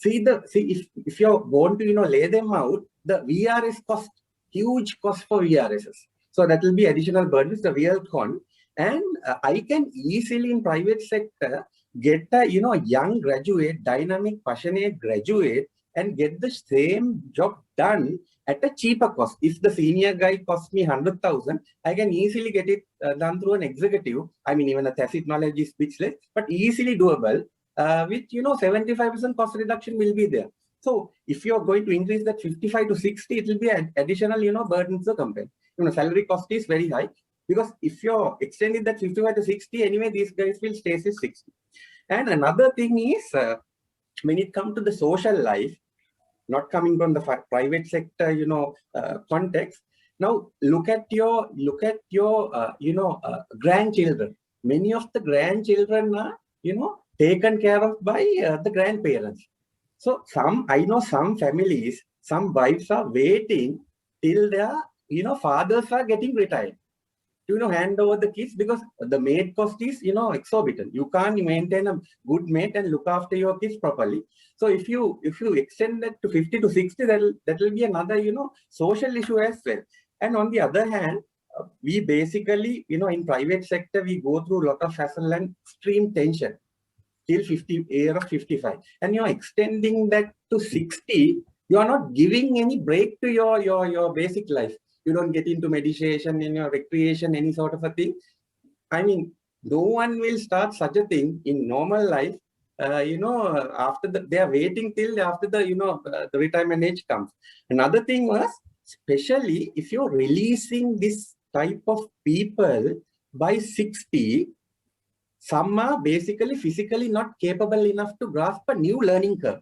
if you're going to, lay them out, the VRS cost, huge cost for VRSs. So that will be additional burdens, the real con. And I can easily in private sector get a, young graduate, dynamic, passionate graduate, and get the same job done at a cheaper cost. If the senior guy costs me 100,000, I can easily get it done through an executive. I mean, even the tacit knowledge is speechless, but easily doable. With 75% cost reduction will be there. So if you're going to increase that 55 to 60, it will be an additional burdens to the company. Salary cost is very high, because if you're extending that 55 to 60, anyway, these guys will stay at 60. And another thing is, when it comes to the social life, not coming from the private sector, context. Now look at your grandchildren. Many of the grandchildren are, taken care of by the grandparents. So I know some families, some wives are waiting till their, fathers are getting retired to hand over the kids, because the maid cost is exorbitant. You can't maintain a good maid and look after your kids properly. So if you extend that to 50 to 60, that will be another social issue as well. And on the other hand, we basically in private sector we go through a lot of hassle and extreme tension till year of 55, and you're extending that to 60. You are not giving any break to your basic life. You don't get into meditation, in your recreation, any sort of a thing. I mean, no one will start such a thing in normal life. After they are waiting till after the retirement age comes. Another thing was, especially if you're releasing this type of people by 60, some are basically physically not capable enough to grasp a new learning curve.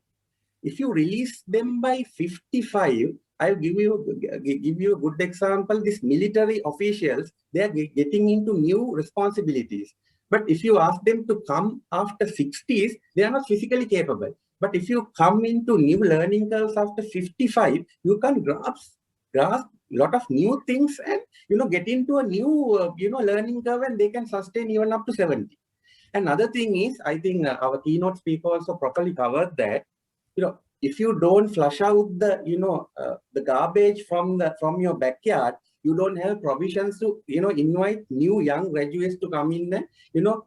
If you release them by 55, I'll give you a good example. These military officials, they are getting into new responsibilities. But if you ask them to come after 60s, they are not physically capable. But if you come into new learning curves after 55, you can grasp a lot of new things and get into a new learning curve, and they can sustain even up to 70. Another thing is, I think our keynote speaker also properly covered that. If you don't flush out the the garbage from your backyard, you don't have provisions to invite new young graduates to come in and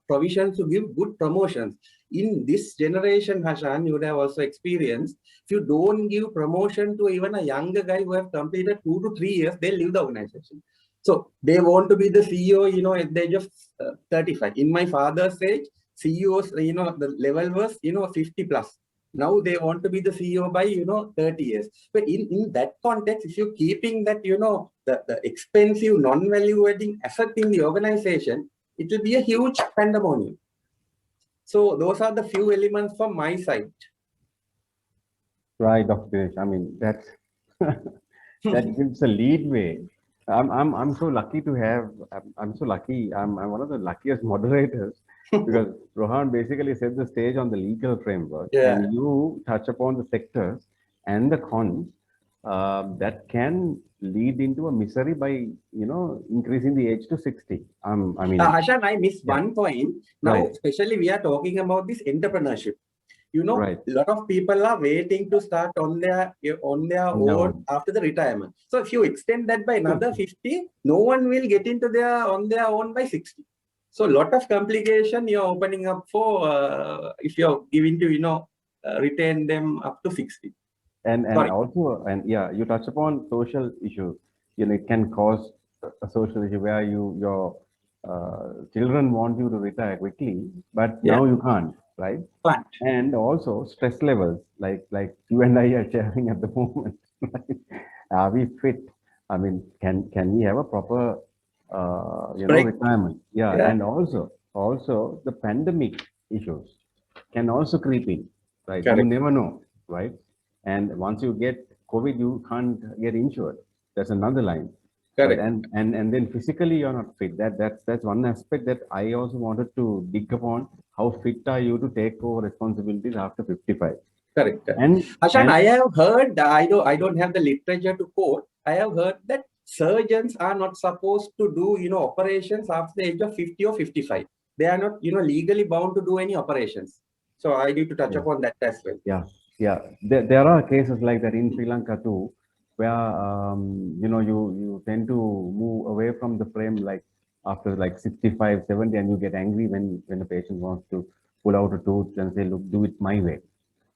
provisions to give good promotions. In this generation, Hashan, you would have also experienced, if you don't give promotion to even a younger guy who have completed 2 to 3 years, they'll leave the organization. So they want to be the CEO, at the age of 35. In my father's age, CEOs, the level was 50 plus. Now they want to be the CEO by 30 years. But in that context, if you're keeping that the expensive non-value adding asset in the organization, it will be a huge pandemonium. So those are the few elements from my side. Right, Dr. Dinesh. I mean, that gives a leadway. I'm so lucky to have. I'm so lucky. I'm one of the luckiest moderators, because Rohan basically set the stage on the legal framework, and you touch upon the sectors and the cons that can lead into a misery by increasing the age to 60. I mean, Hashan, I missed one point. Now, especially we are talking about this entrepreneurship. A lot of people are waiting to start on their own after the retirement. So if you extend that by another 50, no one will get into on their own by 60. So a lot of complication you're opening up for if you're giving to retain them up to 60. And Sorry. also, and yeah, you touch upon social issues. You know, it can cause a social issue where your children want you to retire quickly, but now you can't, right? Can't. And also stress levels, like you and I are sharing at the moment. Right? Are we fit? I mean, can we have a proper retirement? Yeah, and also the pandemic issues can also creep in, right? Correct. You never know, right? And once you get COVID, you can't get insured. That's another line. Correct. Right? And then physically you're not fit. That's one aspect that I also wanted to dig upon. How fit are you to take over responsibilities after 55? Correct. And Ashan, I have heard, I don't have the literature to quote. I have heard that surgeons are not supposed to do, operations after the age of 50 or 55. They are not, legally bound to do any operations. So I need to touch upon that as well. Yeah. There are cases like that in Sri Lanka too, where you tend to move away from the frame like after like 65, 70, and you get angry when the patient wants to pull out a tooth and say, look, do it my way.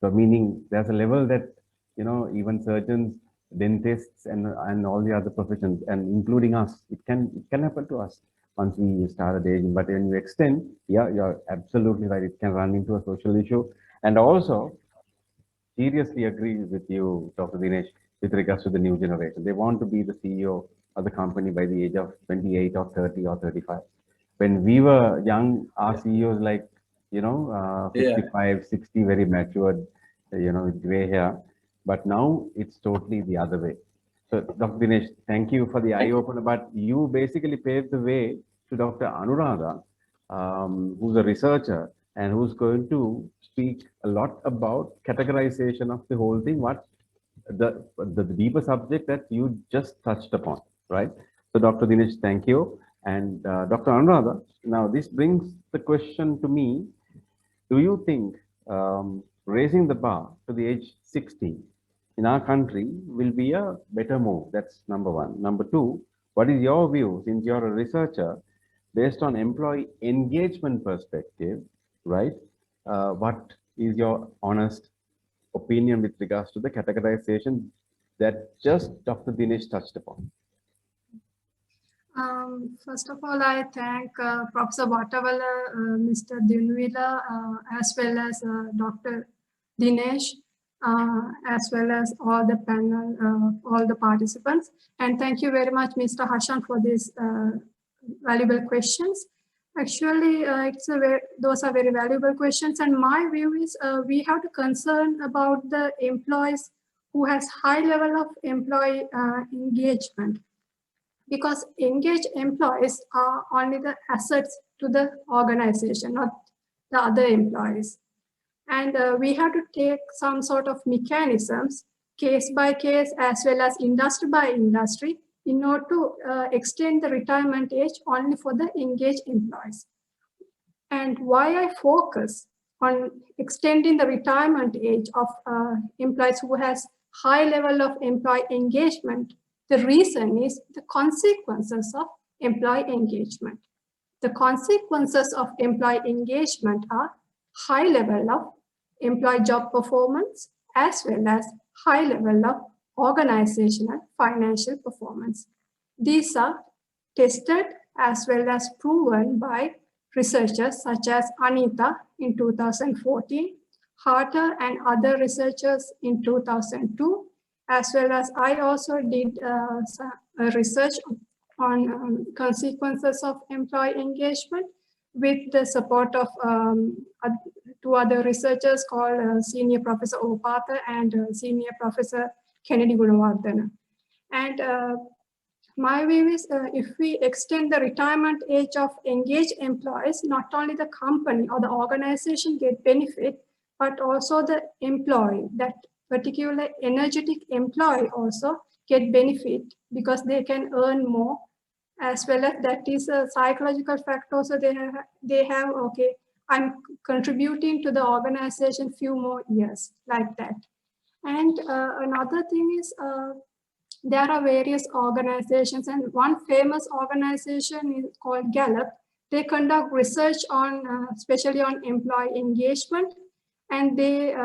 So meaning there's a level that even surgeons, dentists, and all the other professions, and including us, it can happen to us once we started aging. But when you extend, yeah, you're absolutely right. It can run into a social issue, and also seriously agree with you, Dr. Dinesh, with regards to the new generation. They want to be the CEO of the company by the age of 28 or 30 or 35. When we were young, our CEOs 55, 60, very matured, with gray hair. But now it's totally the other way. So, Dr. Dinesh, thank you for the eye opener. But you basically paved the way to Dr. Anuradha, who's a researcher and who's going to speak a lot about categorization of the whole thing, what the deeper subject that you just touched upon, right? So, Dr. Dinesh, thank you. And Dr. Anuradha, now this brings the question to me. Do you think raising the bar to the age 60 in our country will be a better move? That's number one. Number two, what is your view, since you're a researcher, based on employee engagement perspective, right? What is your honest opinion with regards to the categorization that just Dr. Dinesh touched upon? First of all, I thank Professor Vatawala, Mr. Dinwila, as well as Dr. Dinesh, as well as all the panel, all the participants. And thank you very much, Mr. Hashan, for these valuable questions. Actually, those are very valuable questions. And my view is we have to concern about the employees who has high level of employee engagement. Because engaged employees are only the assets to the organization, not the other employees. And we have to take some sort of mechanisms, case by case, as well as industry by industry, in order to extend the retirement age only for the engaged employees. And why I focus on extending the retirement age of employees who has high level of employee engagement, the reason is the consequences of employee engagement. The consequences of employee engagement are high level of employee job performance as well as high level of organizational financial performance. These are tested as well as proven by researchers such as Anita in 2014, Harter and other researchers in 2002, as well as I also did research on consequences of employee engagement with the support of two other researchers called Senior Professor Opatha and Senior Professor Kennedy Gunawardena. And my view is if we extend the retirement age of engaged employees, not only the company or the organization get benefit, but also the employee, that particular energetic employee also get benefit because they can earn more, as well as that is a psychological factor. So they have okay, I'm contributing to the organization few more years like that. And another thing is there are various organizations, and one famous organization is called Gallup. They conduct research on, especially on employee engagement. And they,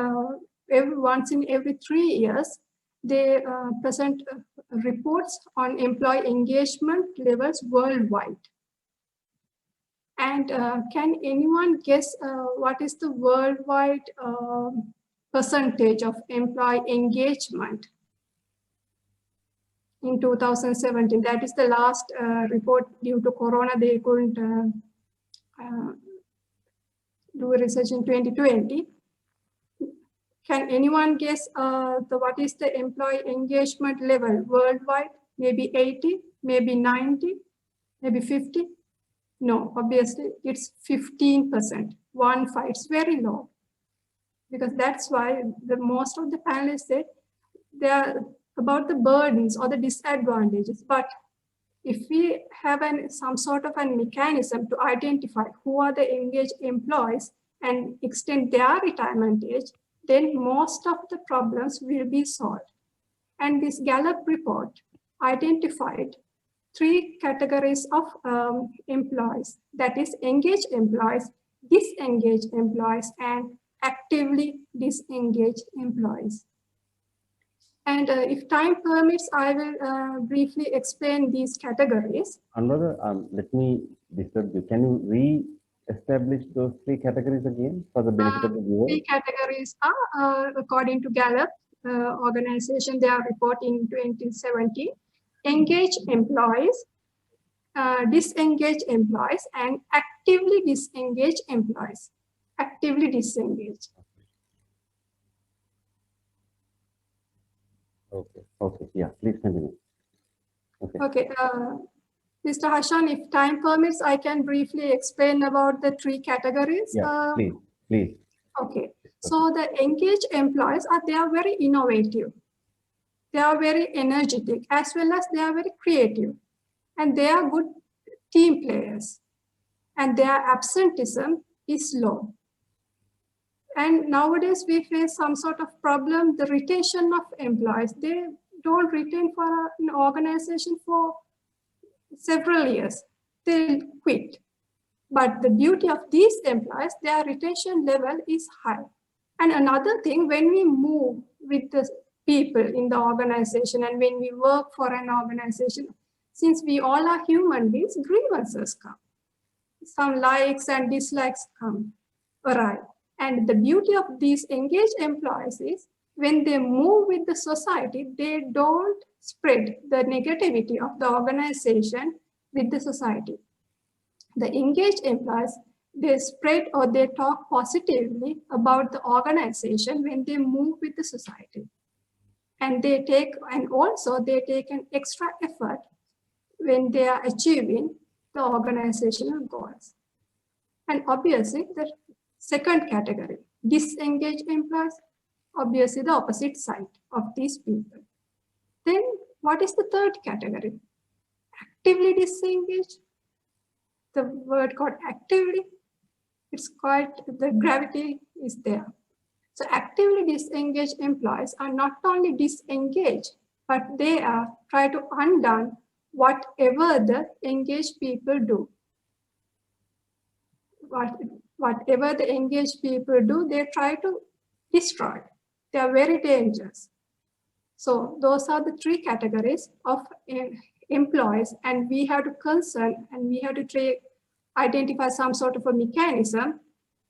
once in every 3 years, they present reports on employee engagement levels worldwide. And can anyone guess what is the worldwide percentage of employee engagement in 2017? That is the last report. Due to Corona, they couldn't do research in 2020. Can anyone guess what is the employee engagement level worldwide? Maybe 80, maybe 90, maybe 50? No, obviously it's 15%, 1-5, it's very low. Because that's why most of the panelists say they are about the burdens or the disadvantages. But if we have some sort of a mechanism to identify who are the engaged employees and extend their retirement age, then most of the problems will be solved. And this Gallup report identified 3 categories of employees, that is engaged employees, disengaged employees, and actively disengaged employees. And if time permits, I will briefly explain these categories. Another, let me disturb you. Can you re-establish those 3 categories again for the benefit of the viewer? 3 categories are, according to Gallup organization, their report in 2017, engaged employees, disengaged employees, and actively disengaged employees. Actively disengaged. Okay. Okay. Yeah. Please continue. Okay. Okay. Mr. Hashan, if time permits, I can briefly explain about the 3 categories. Yeah. Please. Please. Okay. So the engaged employees they are very innovative. They are very energetic, as well as they are very creative, and they are good team players, and their absenteeism is low. And nowadays we face some sort of problem, the retention of employees. They don't retain for an organization for several years. They quit. But the beauty of these employees, their retention level is high. And another thing, when we move with the people in the organization and when we work for an organization, since we all are human beings, grievances come. Some likes and dislikes come, arrive. And the beauty of these engaged employees is when they move with the society, they don't spread the negativity of the organization with the society. The engaged employees, they spread or they talk positively about the organization when they move with the society. And they take, and also they take an extra effort when they are achieving the organizational goals. And obviously the second category, disengaged employees, obviously the opposite side of these people. Then what is the third category? Actively disengaged. The word called actively, it's quite, the gravity is there. So actively disengaged employees are not only disengaged, but they are try to undo whatever the engaged people do. Whatever the engaged people do, they try to destroy. They are very dangerous. So those are the 3 categories of employees, and we have to concern and we have to identify some sort of a mechanism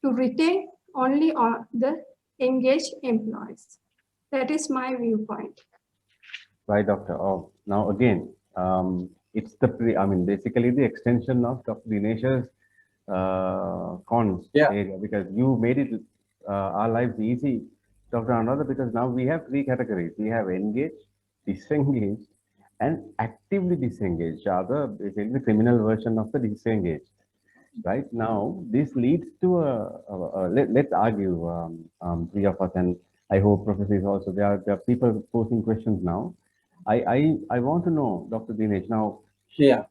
to retain only the engaged employees. That is my viewpoint. Right, Doctor. Oh, now again, it's basically the extension of Dr. Dinesh's cons area, because you made it our lives easy, Dr. Anuradha, because now we have 3 categories. We have engaged, disengaged, and actively disengaged, basically the criminal version of the disengaged. Right now, this leads to let's argue, 3 of us, and I hope Professor is also there. There are people posting questions now. I want to know, Dr. Dinesh, now. Yeah.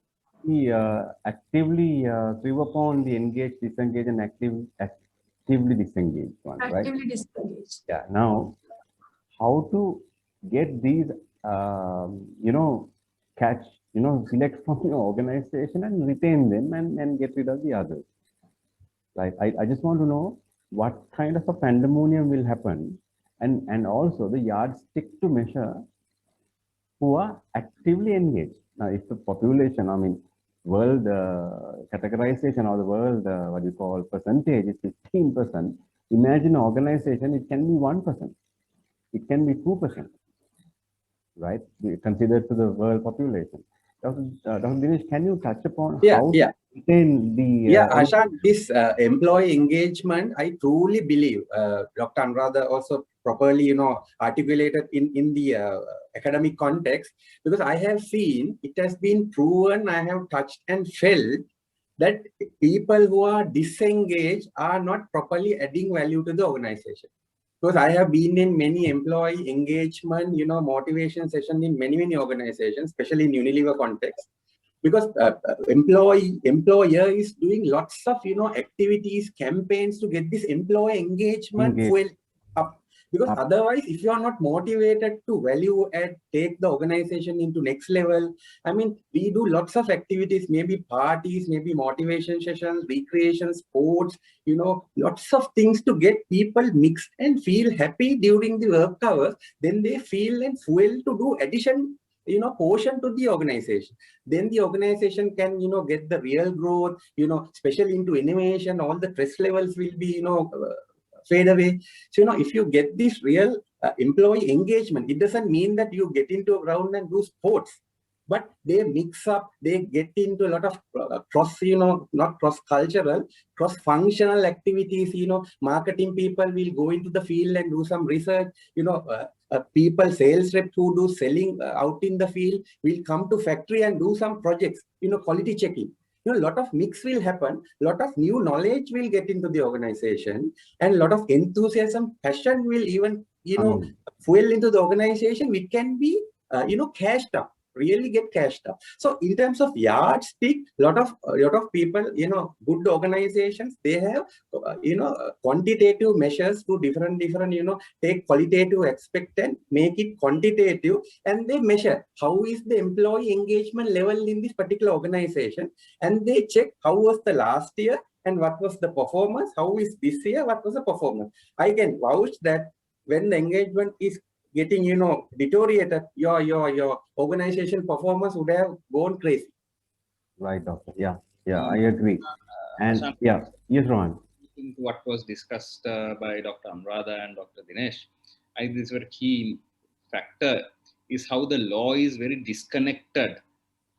He actively threw upon the engaged, disengaged, and actively disengaged one, right? Actively disengaged. Yeah. Now, how to get these, catch, select from your organization and retain them and get rid of the others, right? I just want to know what kind of a pandemonium will happen, and also the yardstick to measure who are actively engaged. Now, if the population, I mean, world categorization or the world, what you call percentage is 15%, imagine an organization, it can be 1%, it can be 2%, right? Considered to the world population. Dr. Dinesh, can you touch upon Yeah, how yeah. to maintain the Yeah, Ashan, this employee engagement, I truly believe Dr. Anuradha also properly, articulated in the academic context, because I have seen it has been proven, I have touched and felt that people who are disengaged are not properly adding value to the organization. Because I have been in many employee engagement, motivation sessions in many organizations, especially in Unilever context, because employer is doing lots of activities, campaigns to get this employee engagement fuel up, because otherwise if you are not motivated to value add, take the organization into next level. I mean, we do lots of activities, maybe parties, maybe motivation sessions, recreation, sports, lots of things to get people mixed and feel happy during the work hours. Then they feel and fuel to do addition, portion to the organization. Then the organization can, get the real growth, especially into innovation. All the stress levels will be, fade away. So, if you get this real employee engagement, it doesn't mean that you get into a ground and do sports, but they mix up, they get into a lot of cross, not cross-cultural, cross-functional activities. Marketing people will go into the field and do some research. People, sales reps who do selling out in the field will come to factory and do some projects, quality checking. A lot of mix will happen, lot of new knowledge will get into the organization, and a lot of enthusiasm, passion will even, fuel into the organization, which can be, cashed up, really get cashed up. So in terms of yardstick, lot of people, good organizations, they have, quantitative measures to different, take qualitative expectant, make it quantitative, and they measure how is the employee engagement level in this particular organization, and they check how was the last year and what was the performance, how is this year, what was the performance. I can vouch that when the engagement is getting, deteriorated, your organization performance would have gone crazy. Right, doctor. Yeah, I agree. And yeah, yes, Rohan. What was discussed by Dr. Anuradha and Dr. Dinesh, I think this is a key factor, is how the law is very disconnected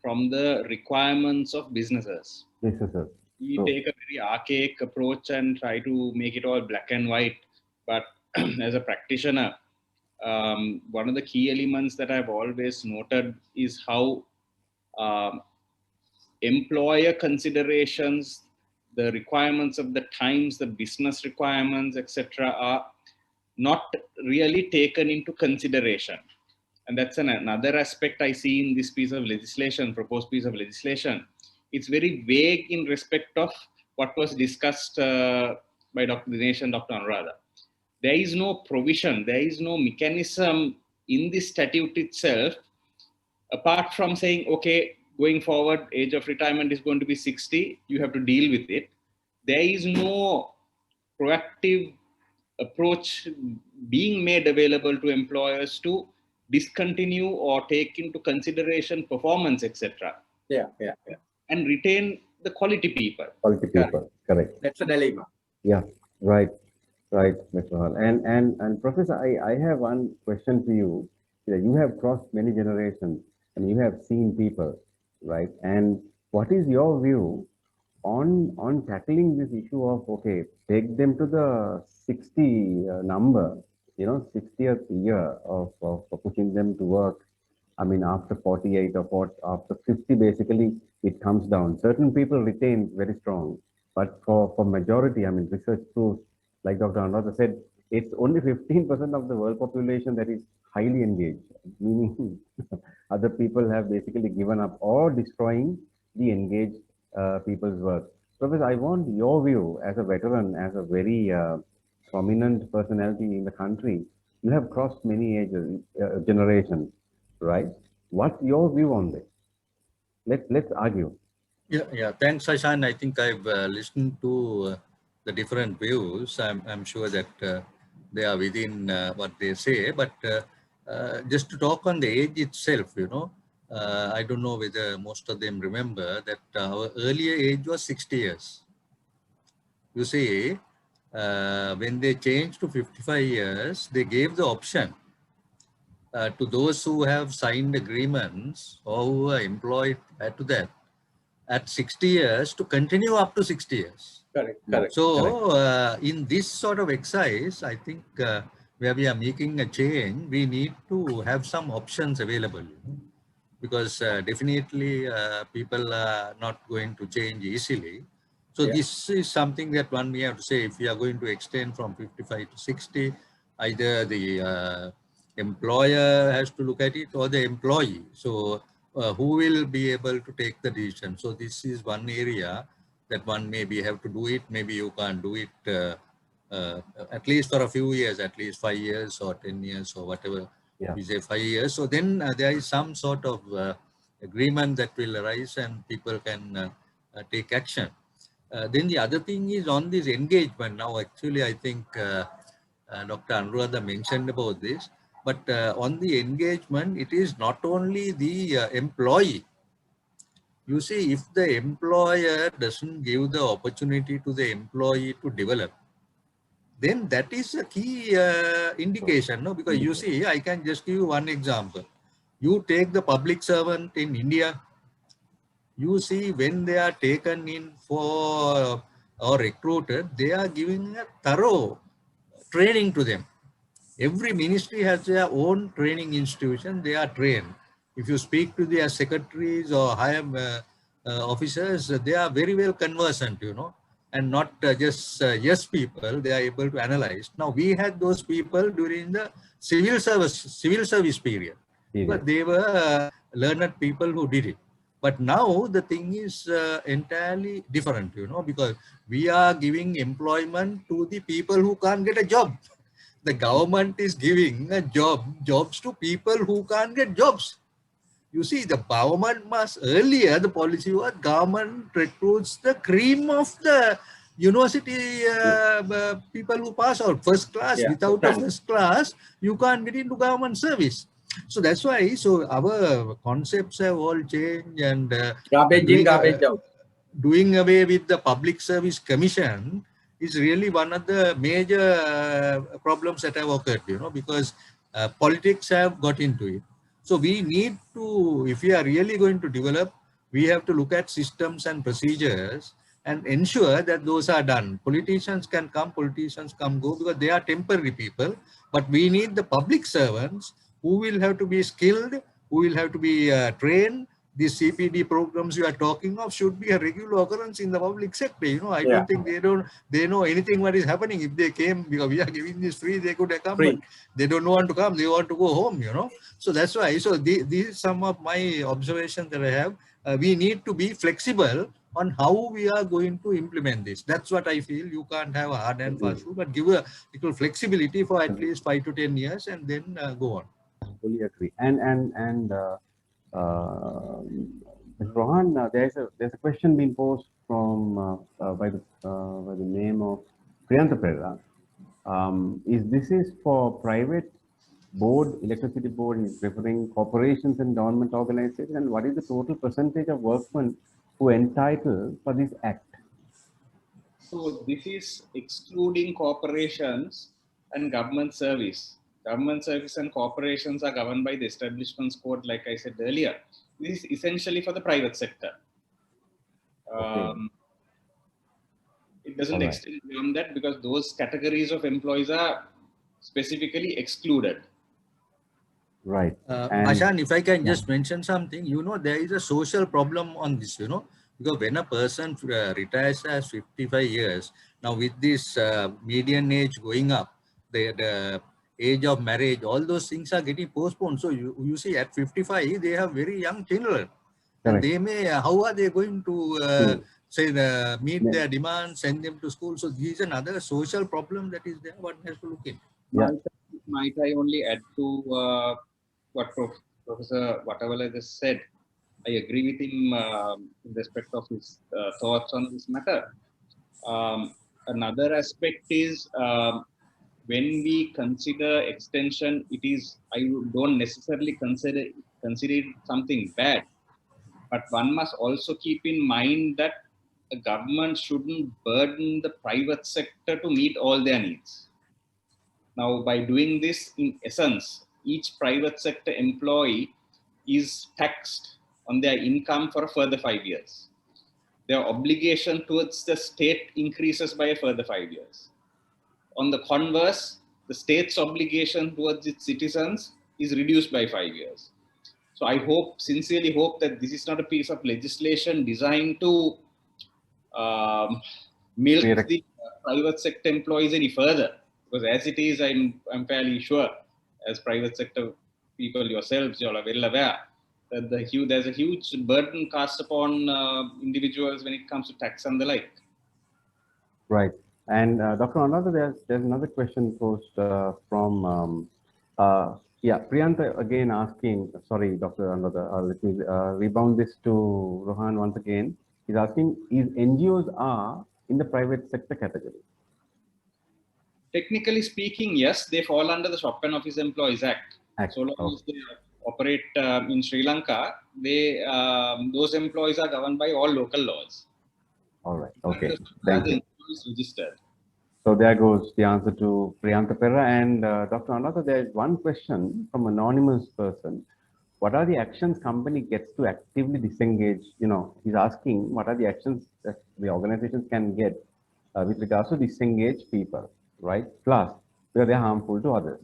from the requirements of businesses. Yes, sir. We take a very archaic approach and try to make it all black and white. But as a practitioner, one of the key elements that I've always noted is how employer considerations, the requirements of the times, the business requirements, etc., are not really taken into consideration. And that's another aspect I see in this piece of legislation, proposed piece of legislation. It's very vague in respect of what was discussed by Dr. Dinesh and Dr. Anuradha. There is no provision, there is no mechanism in the statute itself, apart from saying, okay, going forward, age of retirement is going to be 60, you have to deal with it. There is no proactive approach being made available to employers to discontinue or take into consideration performance, etc. Yeah. And retain the quality people. Quality people, correct. That's a dilemma. Yeah, right, Mr. Hall. And Professor, I have one question for you. You have crossed many generations and you have seen people, right? And what is your view on tackling this issue of, okay, take them to the 60 number, 60th year of pushing them to work. I mean, after 48 or after 50, basically, it comes down. Certain people retain very strong, but for majority, I mean, research proves, like Dr. Anuradha said, it's only 15% of the world population that is highly engaged, meaning other people have basically given up or destroying the engaged people's work. Professor, I want your view as a veteran, as a very prominent personality in the country. You have crossed many ages, generations, right? What's your view on this? Let's argue. Yeah. Thanks, Ashan. I think I've listened to the different views. I'm sure that they are within what they say, but just to talk on the age itself, I don't know whether most of them remember that our earlier age was 60 years. You see, when they changed to 55 years, they gave the option to those who have signed agreements or who are employed to that at 60 years to continue up to 60 years. Correct, correct. So in this sort of exercise, I think where we are making a change, we need to have some options available, because definitely people are not going to change easily. So this is something that one may have to say, if we are going to extend from 55 to 60, either the employer has to look at it or the employee. So who will be able to take the decision? So this is one area that one maybe have to do it. Maybe you can't do it at least for a few years, at least 5 years or 10 years or whatever. We say 5 years. So then there is some sort of agreement that will arise and people can take action. Then the other thing is on this engagement. Now, actually, I think Dr. Anuradha mentioned about this, but on the engagement, it is not only the employee. You see, if the employer doesn't give the opportunity to the employee to develop, then that is a key indication, no? Because you see, I can just give you one example. You take the public servant in India, you see when they are taken in for or recruited, they are giving a thorough training to them. Every ministry has their own training institution. They are trained. If you speak to their secretaries or higher officers, they are very well conversant, and not just yes people. They are able to analyze. Now we had those people during the civil service period, but they were learned people who did it. But now the thing is entirely different, because we are giving employment to the people who can't get a job. The government is giving jobs to people who can't get jobs. You see, the government must, earlier the policy was government recruits the cream of the university people who pass out first class. Without a first class, you can't get into government service. So that's why, so our concepts have all changed, and garbage in, garbage out. Doing away with the Public Service Commission is really one of the major problems that have occurred, because politics have got into it. So we need to, if we are really going to develop, we have to look at systems and procedures and ensure that those are done. Politicians can come, politicians come, go, because they are temporary people, but we need the public servants who will have to be skilled, who will have to be trained. These CPD programs you are talking of should be a regular occurrence in the public sector. I don't think they know anything what is happening. If they came, because we are giving this free, they could have come, but they don't want to come. They want to go home, So that's why. So these is some of my observations that I have. We need to be flexible on how we are going to implement this. That's what I feel. You can't have a hard and fast rule, but give a little flexibility for at least 5 to 10 years and then go on. Fully agree. And Rohan, there's a question being posed from by the name of Priyanta Perera. Is this for private board, electricity board, is referring corporations and government organizations, and what is the total percentage of workmen who entitled for this act? So this is excluding corporations and government service. Government service and corporations are governed by the Establishments Code, like I said earlier. This is essentially for the private sector. It doesn't extend beyond that, because those categories of employees are specifically excluded. Right. Ashan, if I can just mention something, there is a social problem on this, because when a person retires as 55 years, now with this median age going up, the age of marriage, all those things are getting postponed. So you see at 55, they have very young children. And they may, how are they going to meet their demands, send them to school? So this is another social problem that is there, one has to look in. Might I only add to what Professor Vatawala just said? I agree with him in respect of his thoughts on this matter. another aspect is when we consider extension, I don't necessarily consider it something bad, but one must also keep in mind that the government shouldn't burden the private sector to meet all their needs. Now, by doing this, in essence, each private sector employee is taxed on their income for a further 5 years. Their obligation towards the state increases by a further 5 years. On the converse, the state's obligation towards its citizens is reduced by 5 years. So I sincerely hope that this is not a piece of legislation designed to milk the private sector employees any further. Because as it is, I'm fairly sure, as private sector people yourselves, you all are well aware, that there's a huge burden cast upon individuals when it comes to tax and the like. Right. And Dr. Anuradha, there's another question posed from, Priyanta again asking, sorry, Dr. Anuradha, let me rebound this to Rohan once again. He's asking, is NGOs are in the private sector category? Technically speaking, yes, they fall under the Shop and Office Employees Act. So long as they operate in Sri Lanka, those employees are governed by all local laws. All right. Okay. Thank you. Registered. So there goes the answer to Priyanta Perra. And Dr. Anuradha, there is one question from an anonymous person. What are the actions company gets to actively disengage? You know, he's asking what are the actions that the organizations can get with regards to disengage people, right? Plus, where they're harmful to others.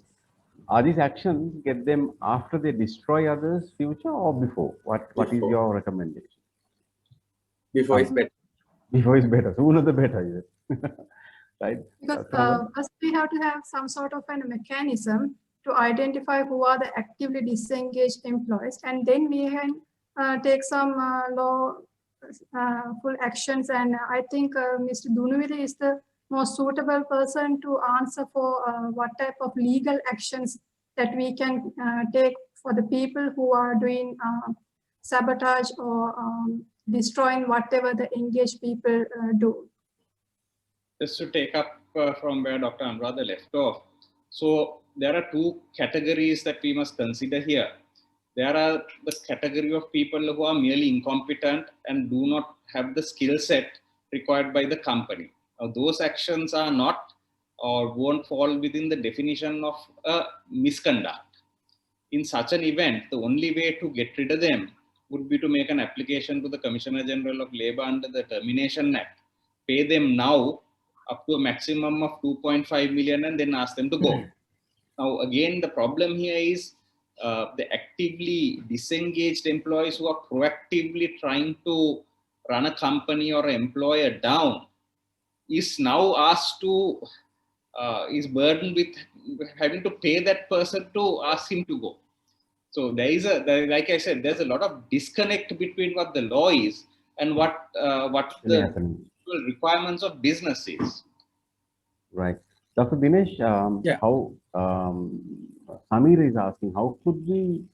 Are these actions get them after they destroy others' future or before? What is your recommendation? Before is better. Before is better. Sooner the better, is it? Right? Because first we have to have some sort of a mechanism to identify who are the actively disengaged employees, and then we can take some lawful actions. And I think Mr. Dunuvila is the most suitable person to answer for what type of legal actions that we can take for the people who are doing sabotage or destroying whatever the engaged people do. Just to take up from where Dr. Anuradha left off. So there are two categories that we must consider here. There are the category of people who are merely incompetent and do not have the skill set required by the company. Now, those actions are not or won't fall within the definition of a misconduct. In such an event, the only way to get rid of them would be to make an application to the Commissioner General of Labour under the Termination Act, pay them now up to a maximum of 2.5 million and then ask them to go. Now, again, the problem here is the actively disengaged employees who are proactively trying to run a company or an employer down is now asked to, is burdened with having to pay that person to ask him to go. So like I said, there's a lot of disconnect between what the law is and what the requirements of business is. Right. Dr. Dinesh, how Samir is asking, how could we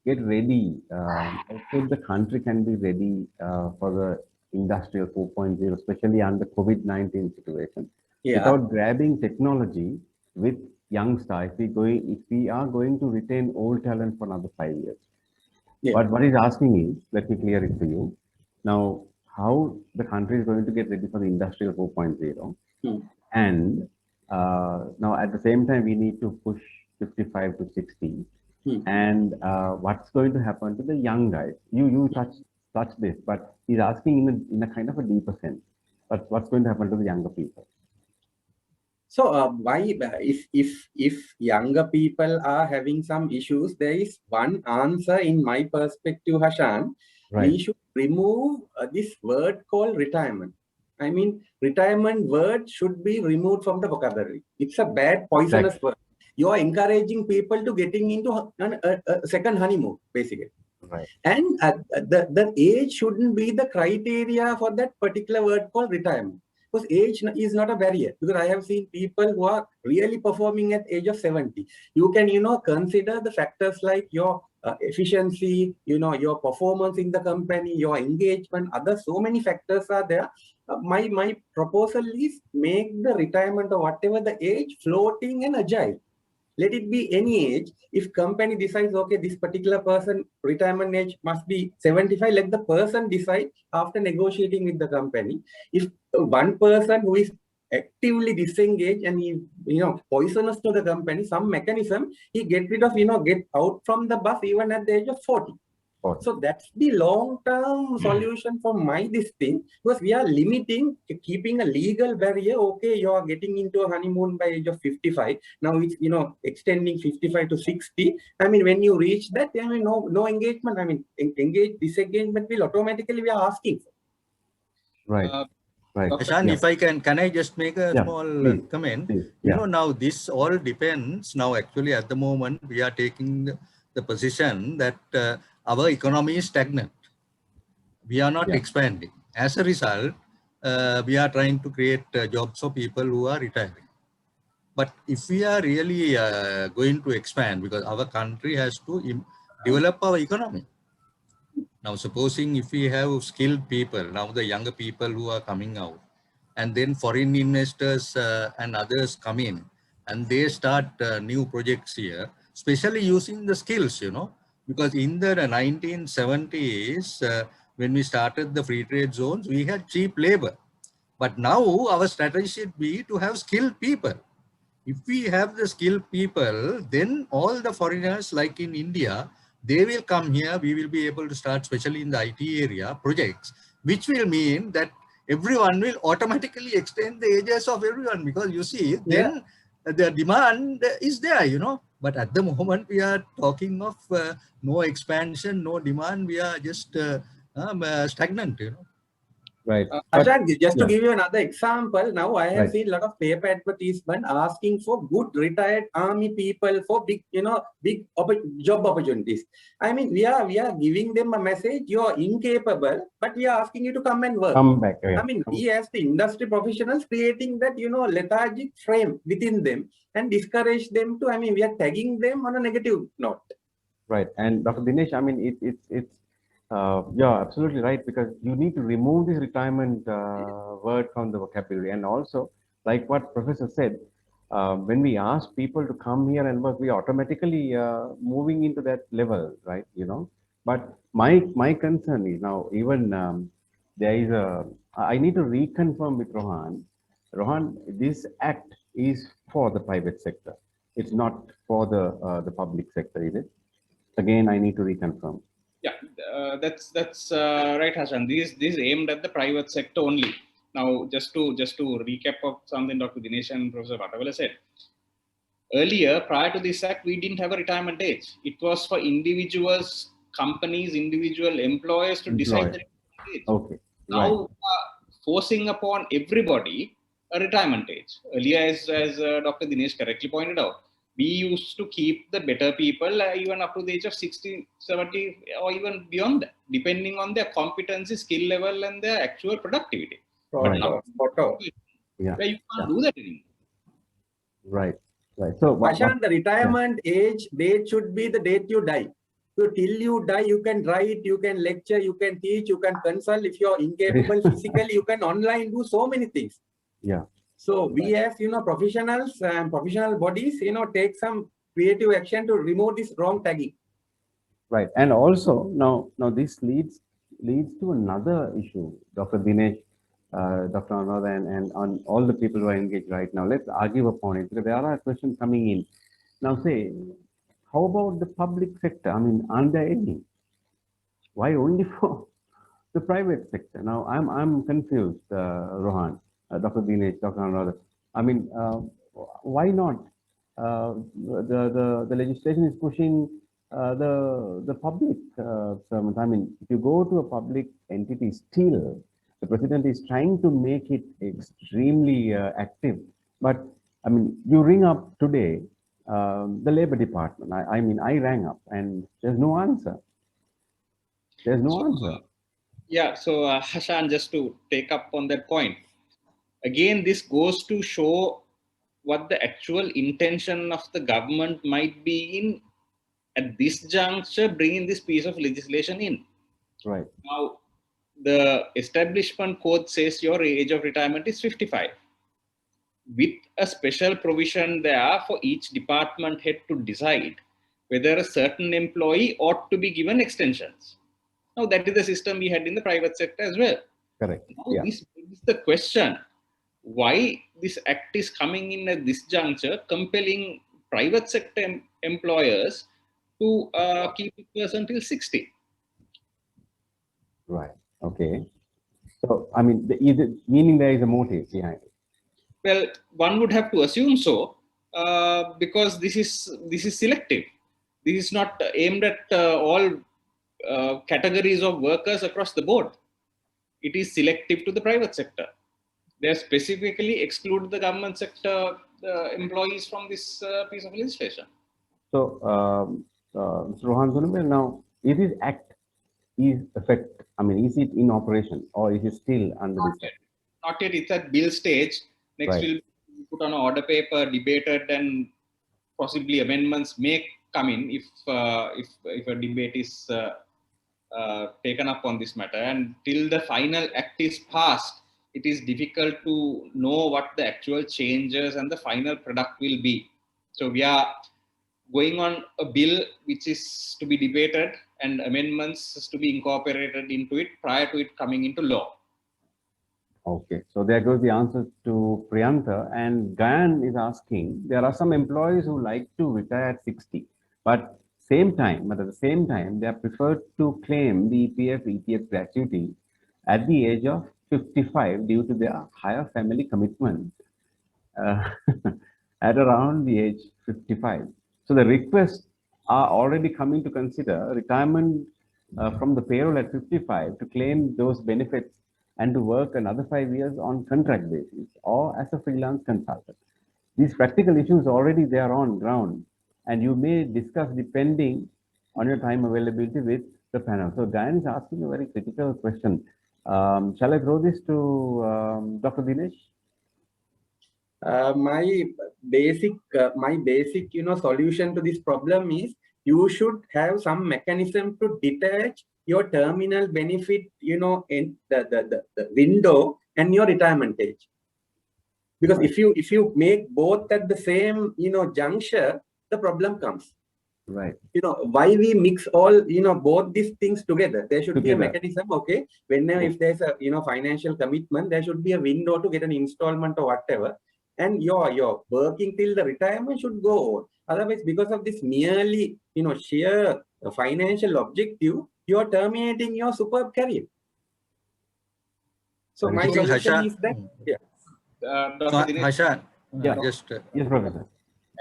get ready? How could the country can be ready for the industrial 4.0, especially under COVID-19 situation, without grabbing technology with young stars? If we are going to retain old talent for another 5 years. But what he's asking is, let me clear it for you. Now, how the country is going to get ready for the industrial 4.0, and now at the same time we need to push 55 to 60, and what's going to happen to the young guys? You touch this, but he's asking in a kind of a deeper sense. But what's going to happen to the younger people? So why if younger people are having some issues, there is one answer in my perspective, Hashan. Right. We should remove this word called retirement. I mean, retirement word should be removed from the vocabulary. It's a bad, poisonous word. You are encouraging people to getting into a second honeymoon, basically. Right. And the age shouldn't be the criteria for that particular word called retirement. Because age is not a barrier. Because I have seen people who are really performing at age of 70. You can, consider the factors like your efficiency, your performance in the company, your engagement, so many factors are there. my proposal is make the retirement or whatever the age floating and agile. Let it be any age. If company decides, okay, this particular person retirement age must be 75, let the person decide after negotiating with the company. If one person who is actively disengaged and he, poisonous to the company, some mechanism, he get rid of, get out from the bus even at the age of 40. So that's the long-term solution for this thing, because we are limiting, keeping a legal barrier. Okay, you are getting into a honeymoon by age of 55. Now it's, extending 55 to 60. I mean, when you reach that, no engagement. I mean, disengagement will automatically we are asking for. Right. Right. Hashan, if I can I just make a small comment? Please. Now this all depends. Now, actually, at the moment, we are taking the position that our economy is stagnant. We are not expanding. As a result, we are trying to create jobs for people who are retiring. But if we are really going to expand, because our country has to develop our economy. Now, supposing if we have skilled people, now the younger people who are coming out, and then foreign investors and others come in, and they start new projects here, especially using the skills, because in the 1970s, when we started the free trade zones, we had cheap labor. But now our strategy should be to have skilled people. If we have the skilled people, then all the foreigners, like in India, they will come here. We will be able to start, especially in the IT area, projects, which will mean that everyone will automatically extend the ages of everyone, because you see, then the demand is there, But at the moment, we are talking of no expansion, no demand. We are just stagnant, Right. Ashan, just to give you another example, now I have seen a lot of paper advertisement asking for good retired army people for big, big job opportunities. I mean, we are giving them a message: you are incapable, but we are asking you to come and work. Come back. I mean, we as the industry professionals creating that, lethargic frame within them and discourage them to. I mean, we are tagging them on a negative note. Right. And Dr. Dinesh, I mean, it's yeah, absolutely right, because you need to remove this retirement word from the vocabulary. And also, like what Professor said, when we ask people to come here and work, we are automatically moving into that level, right? But my concern is now, even there is I need to reconfirm with Rohan. Rohan, this act is for the private sector. It's not for the public sector, is it? Again, I need to reconfirm. Yeah, that's right, Hashan. These aimed at the private sector only. Now, just to recap of something Dr. Dinesh and Professor Vatawala said. Earlier, prior to this act, we didn't have a retirement age. It was for individuals, companies, individual employers to decide the retirement age. Okay. Now, forcing upon everybody a retirement age. Earlier, as Dr. Dinesh correctly pointed out, we used to keep the better people even up to the age of 60, 70, or even beyond that, depending on their competency, skill level, and their actual productivity. But now, where you can't do that anymore. Right. So, Ashan, the retirement age date should be the date you die. So till you die, you can write, you can lecture, you can teach, you can consult. If you're incapable physically, you can online do so many things. Yeah. So we as professionals and professional bodies, take some creative action to remove this wrong tagging. Right. And also now this leads to another issue, Dr. Dinesh, Dr. Anand, and on all the people who are engaged right now. Let's argue upon it, because there are questions coming in. Now say, how about the public sector? I mean, aren't there any? Why only for the private sector? Now I'm confused, Rohan, Dr. Dinesh, Dr. Anand. I mean, why not? The legislation is pushing the public servants. I mean, if you go to a public entity, still the president is trying to make it extremely active. But I mean, you ring up today the labor department. I mean, I rang up and there's no answer. There's no answer. Yeah. So Hashan, just to take up on that point, again, this goes to show what the actual intention of the government might be in at this juncture, bringing this piece of legislation in. Right. Now, the establishment code says your age of retirement is 55. With a special provision there for each department head to decide whether a certain employee ought to be given extensions. Now, that is the system we had in the private sector as well. Correct. Now, Yeah. this is the question, why this act is coming in at this juncture, compelling private sector employers to keep a person till 60. Right. Okay. So, I mean, meaning there is a motive behind it. Well, one would have to assume so, because this is selective. This is not aimed at all categories of workers across the board. It is selective to the private sector. They specifically exclude the government sector employees from this piece of legislation. So, Mr. Rohan Dhunubila, now, is this act is it in operation or is it still under this? Not yet. It's at bill stage. Next Right. will be put on an order paper, debated, and possibly amendments may come in if a debate is taken up on this matter. And till the final act is passed, it is difficult to know what the actual changes and the final product will be. So we are going on a bill which is to be debated and amendments to be incorporated into it prior to it coming into law. Okay, so there goes the answer to Priyanta. And Gayan is asking, there are some employees who like to retire at 60, but at the same time, they are preferred to claim the EPF gratuity at the age of 55 due to their higher family commitment uh, at around the age 55. So the requests are already coming to consider retirement from the payroll at 55 to claim those benefits and to work another 5 years on contract basis or as a freelance consultant. These practical issues already there on ground, and you may discuss depending on your time availability with the panel. So Diane is asking a very critical question. Shall I throw this to Dr. Dinesh? My basic solution to this problem is you should have some mechanism to detach your terminal benefit, in the window and your retirement age. Because if you make both at the same, juncture, the problem comes. Right. Why we mix all, both these things together? There should be a mechanism, okay? Whenever if there's a, financial commitment, there should be a window to get an installment or whatever. And your working till the retirement should go on. Otherwise, because of this merely, sheer financial objective, you are terminating your superb career. So my solution is that, Dr. Dinesh, Hashan, yes, Professor.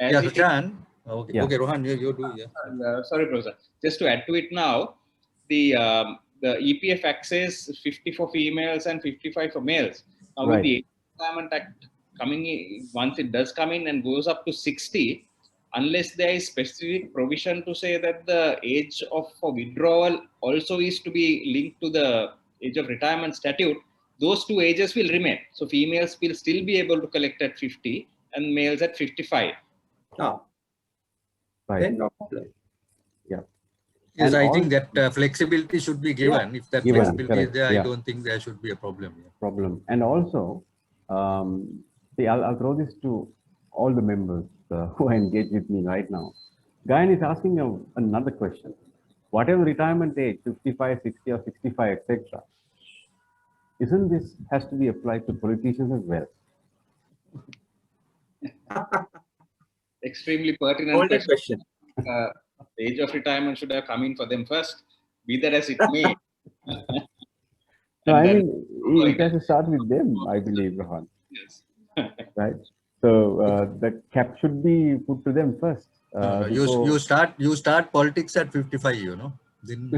Yeah, Hashan. Okay, okay, Rohan, you do. Yeah. Sorry, Professor. Just to add to it now, the EPF Act says 50 for females and 55 for males. Now, with the Retirement Act coming in, once it does come in and goes up to 60, unless there is specific provision to say that the age for withdrawal also is to be linked to the age of retirement statute, those two ages will remain. So females will still be able to collect at 50 and males at 55. Right. No problem. Yeah. Yes, I think that flexibility should be given. If that flexibility is there, I don't think there should be a problem. And also, see, I'll throw this to all the members who are engaged with me right now. Gayan is asking another question. Whatever retirement age, 55, 60 or 65, etc., isn't this has to be applied to politicians as well? Extremely pertinent question. The age of retirement should have come in for them first, be that as it may. No, I mean, it has to start with them, I believe, Rohan. Yes. Right. So the cap should be put to them first. You start politics at 55, Then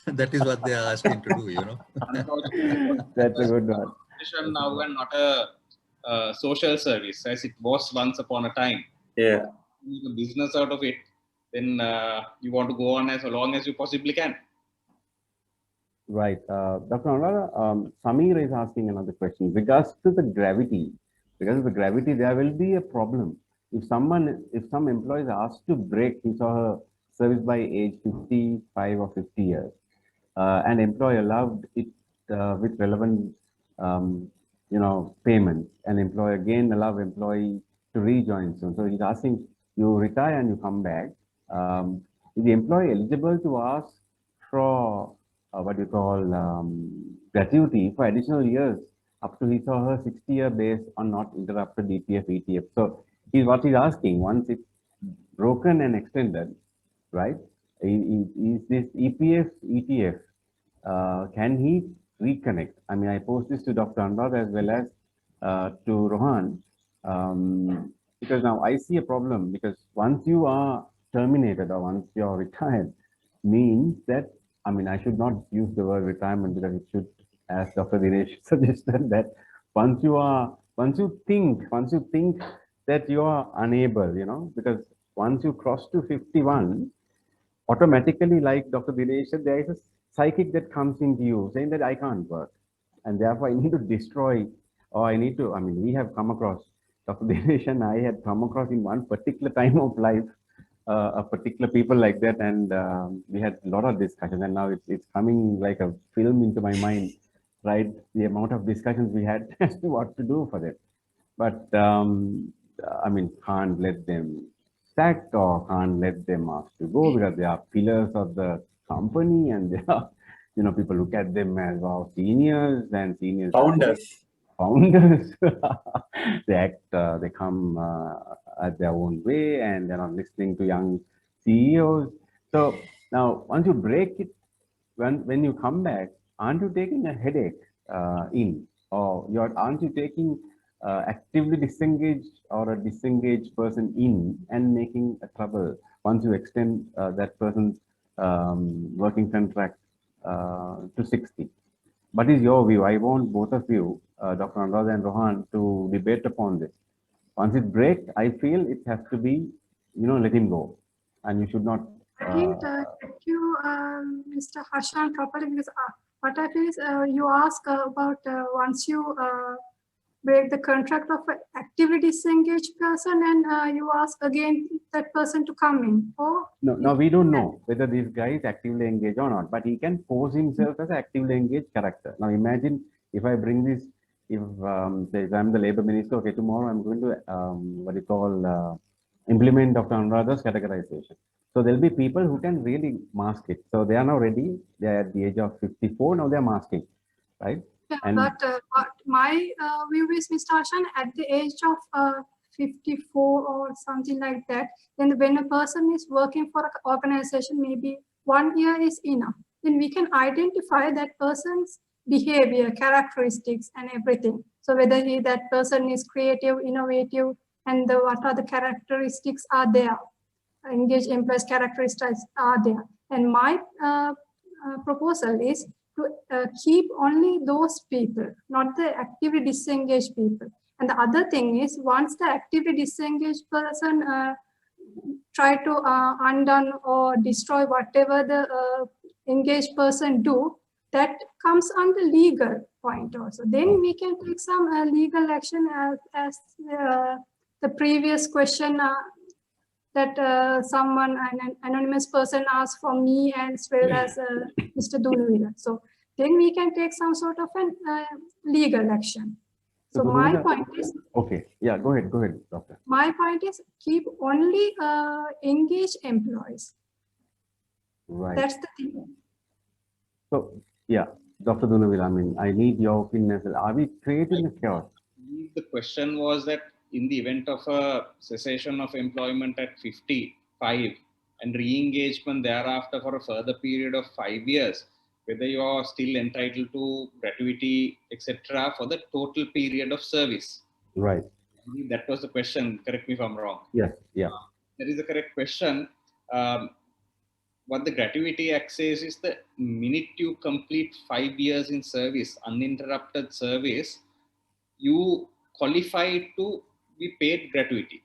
that is what they are asking to do, That's a good one. Now and not a social service as it was once upon a time. Yeah. Make a business out of it, then you want to go on as long as you possibly can. Right. Dr. Anuradha, Samir is asking another question. Because of the gravity, there will be a problem. If some employees are asked to break his or her service by age 55 or 50 years, and employer loved it with relevant, payments. And employer again allow employee to rejoin soon. So he's asking, you retire and you come back. Is the employee eligible to ask for what you call gratuity for additional years up to his or her 60-year based on not interrupted EPF, ETF? So what he's asking, once it's broken and extended, right? Is this EPF, ETF, can he reconnect? I mean, I posed this to Dr. Anurag as well as to Rohan, because now I see a problem, because once you are terminated or once you are retired, means that, I mean, I should not use the word retirement, because it should, as Dr. Dinesh suggested, that once you think that you are unable, because once you cross to 51, automatically, like Dr. Dinesh said, there is a psychic that comes into you saying that I can't work, and therefore I need to destroy, or I need to, I mean, we have come across, Dr. Dinesh and I had come across in one particular time of life, a particular people like that, and we had a lot of discussions, and now it's coming like a film into my mind, right? The amount of discussions we had as to what to do for them. But I mean, can't let them sacked or can't let them asked to go, because they are pillars of the company, and they are, people look at them as our seniors, and seniors founders. They act, they come at their own way, and they're not listening to young CEOs. So now, once you break it, when you come back, aren't you taking a headache in, or aren't you taking actively disengaged or a disengaged person in and making a trouble once you extend that person's working contract to 60? What is your view? I want both of you, Dr. Anurag and Rohan, to debate upon this. Once it breaks, I feel it has to be, let him go, and you should not. I didn't get you, Mr. Harshan, properly, because what I feel is you ask about once you break the contract of an actively disengaged person, and you ask again that person to come in. Or No, we don't know whether this guy is actively engaged or not, but he can pose himself as an actively engaged character. Now imagine if I bring this, if I'm the labor minister, okay, tomorrow I'm going to implement Dr. Anuradha's categorization. So there'll be people who can really mask it. So they are now ready. They're at the age of 54. Now they're masking, right? yeah, And but my view is, Mr. Harshan, at the age of 54 or something like that, then when a person is working for an organization, maybe 1 year is enough. Then we can identify that person's behavior, characteristics, and everything. So whether that person is creative, innovative, and what are the characteristics are there, engaged employees characteristics are there. And my proposal is to keep only those people, not the actively disengaged people. And the other thing is, once the actively disengaged person try to undone or destroy whatever the engaged person do, that comes under legal point also. Then we can take some legal action, as the previous question that an anonymous person asked from me as well as Mr. Dunuvila. So then we can take some sort of an legal action. So my point is, okay, yeah, go ahead, doctor. My point is, keep only engaged employees. Right. That's the thing. So yeah, Dr. Dunuvila, I mean, I need your opinion. Are we creating a chaos? The question was that in the event of a cessation of employment at 55 and re-engagement thereafter for a further period of 5 years, whether you are still entitled to gratuity, etc., for the total period of service. Right. That was the question. Correct me if I'm wrong. Yes. Yeah. That is the correct question. What the gratuity act says is the minute you complete 5 years in service, uninterrupted service, you qualify to be paid gratuity.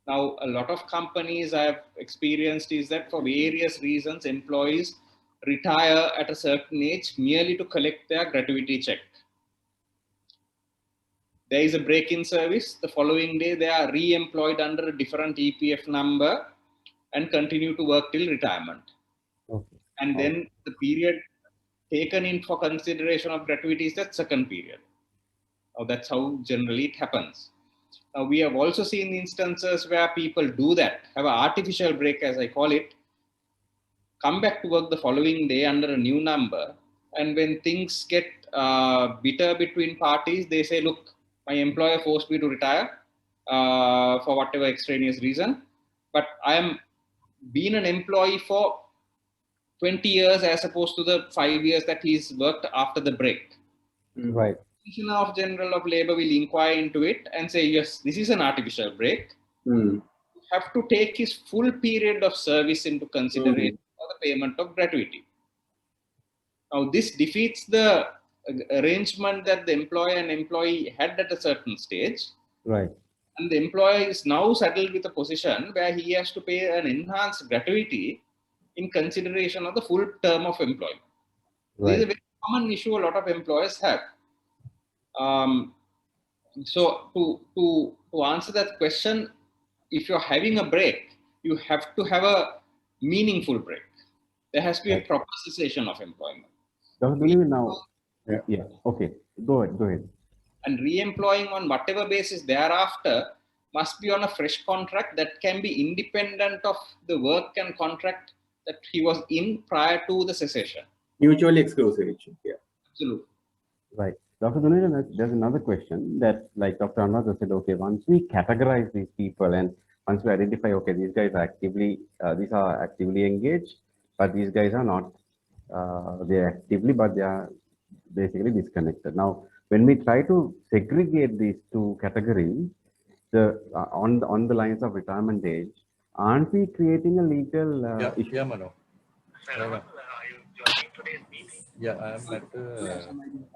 Now, a lot of companies I've experienced is that for various reasons, employees retire at a certain age merely to collect their gratuity check. There is a break in service. The following day, they are re-employed under a different EPF number and continue to work till retirement. Okay. and then the period taken in for consideration of gratuity is that second period. That's how generally it happens. We have also seen instances where people do that, have an artificial break, as I call it, come back to work the following day under a new number. And when things get bitter between parties, they say, look, my employer forced me to retire for whatever extraneous reason, but I am being an employee for 20 years as opposed to the 5 years that he's worked after the break. Right. Commissioner of General of Labour will inquire into it and say, yes, this is an artificial break. You have to take his full period of service into consideration for the payment of gratuity. Now, this defeats the arrangement that the employer and employee had at a certain stage. Right. And the employer is now saddled with a position where he has to pay an enhanced gratuity in consideration of the full term of employment. Right. This is a very common issue a lot of employers have. So to answer that question, if you're having a break, you have to have a meaningful break. There has to be a proper cessation of employment. Dr. Dunivila, now, yeah, okay, go ahead. And re-employing on whatever basis thereafter must be on a fresh contract that can be independent of the work and contract that he was in prior to the cessation. Mutually exclusive. Yeah. Absolutely. Right. Dr. Dunivila, there's another question that, like Dr. Anuradha said, okay, once we categorize these people and once we identify, okay, these guys are actively engaged, but these guys are not, they're actively, but they are basically disconnected. Now, when we try to segregate these two categories, on the lines of retirement age, aren't we creating a legal issue? Yeah, Mano. Are you joining today's meeting? Yeah, I am at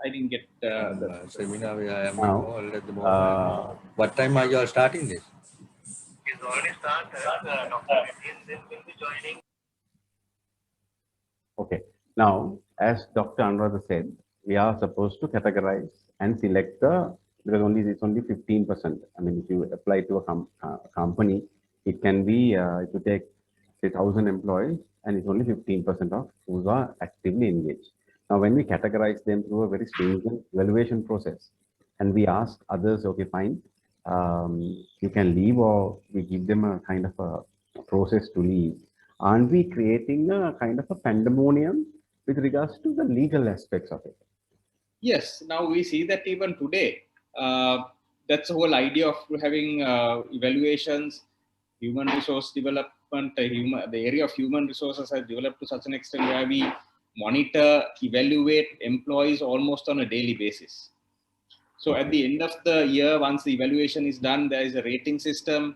I didn't get the seminar where I am now, involved at the moment. What time are you all starting this? It's already started. Dr. Etienne will be joining. Okay. Now, as Dr. Anuradha said, we are supposed to categorize and select because it's only 15%. I mean, if you apply to a company, it can be, if you take, say, 1,000 employees, and it's only 15% of who are actively engaged. Now, when we categorize them through a very stringent evaluation process, and we ask others, okay, fine, you can leave, or we give them a kind of a process to leave, aren't we creating a kind of a pandemonium with regards to the legal aspects of it? Yes, now we see that even today, that's the whole idea of having evaluations, human resource development, the area of human resources has developed to such an extent where we monitor, evaluate employees almost on a daily basis. So at the end of the year, once the evaluation is done, there is a rating system,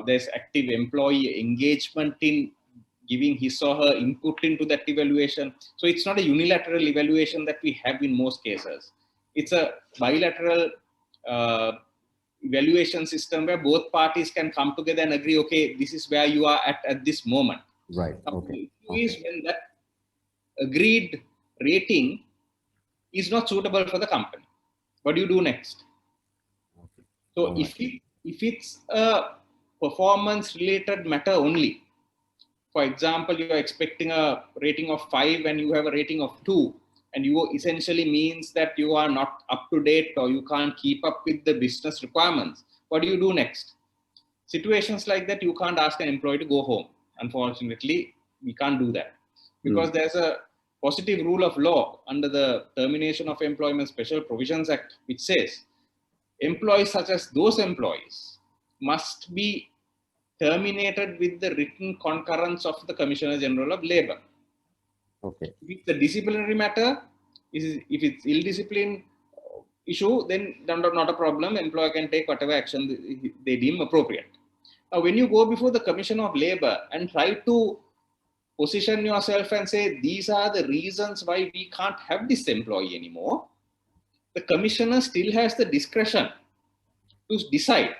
there's active employee engagement in giving his or her input into that evaluation. So it's not a unilateral evaluation that we have in most cases. It's a bilateral evaluation system where both parties can come together and agree, okay, this is where you are at this moment. Right. Now, Okay. the issue is when that agreed rating is not suitable for the company. What do you do next? So if it's a performance related matter only, for example, you're expecting a rating of 5 and you have a rating of 2, and you essentially means that you are not up to date or you can't keep up with the business requirements. What do you do next? Situations like that, you can't ask an employee to go home. Unfortunately, we can't do that because there's a positive rule of law under the Termination of Employment Special Provisions Act, which says employees such as those employees must be terminated with the written concurrence of the Commissioner General of Labour. Okay. If it's a disciplinary matter, if it's ill-discipline issue, then not a problem. Employer can take whatever action they deem appropriate. Now, when you go before the Commissioner of Labour and try to position yourself and say, these are the reasons why we can't have this employee anymore, the Commissioner still has the discretion to decide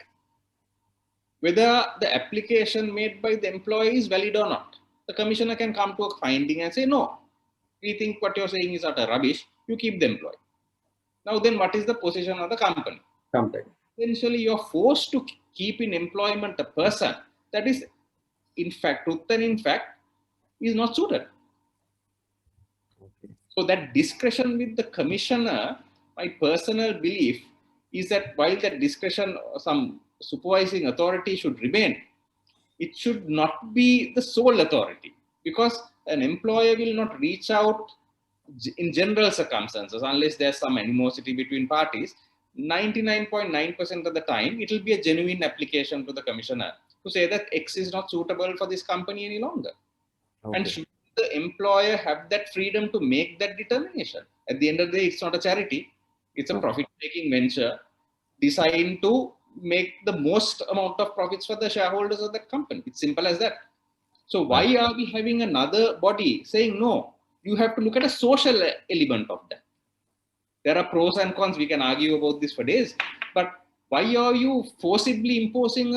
whether the application made by the employee is valid or not. The Commissioner can come to a finding and say, no, we think what you're saying is utter rubbish, you keep the employee. Now then, what is the position of the company? Essentially, you're forced to keep in employment a person that is, in fact, is not suited. So that discretion with the commissioner, my personal belief is that while that discretion, some supervising authority should remain, it should not be the sole authority, because an employer will not reach out in general circumstances unless there's some animosity between parties. 99.9% of the time, it will be a genuine application to the commissioner to say that X is not suitable for this company any longer. Okay. And should the employer have that freedom to make that determination? At the end of the day, it's not a charity. It's a profit-making venture designed to make the most amount of profits for the shareholders of the company. It's simple as that. So why are we having another body saying, no, you have to look at a social element of that? There are pros and cons. We can argue about this for days. But why are you forcibly imposing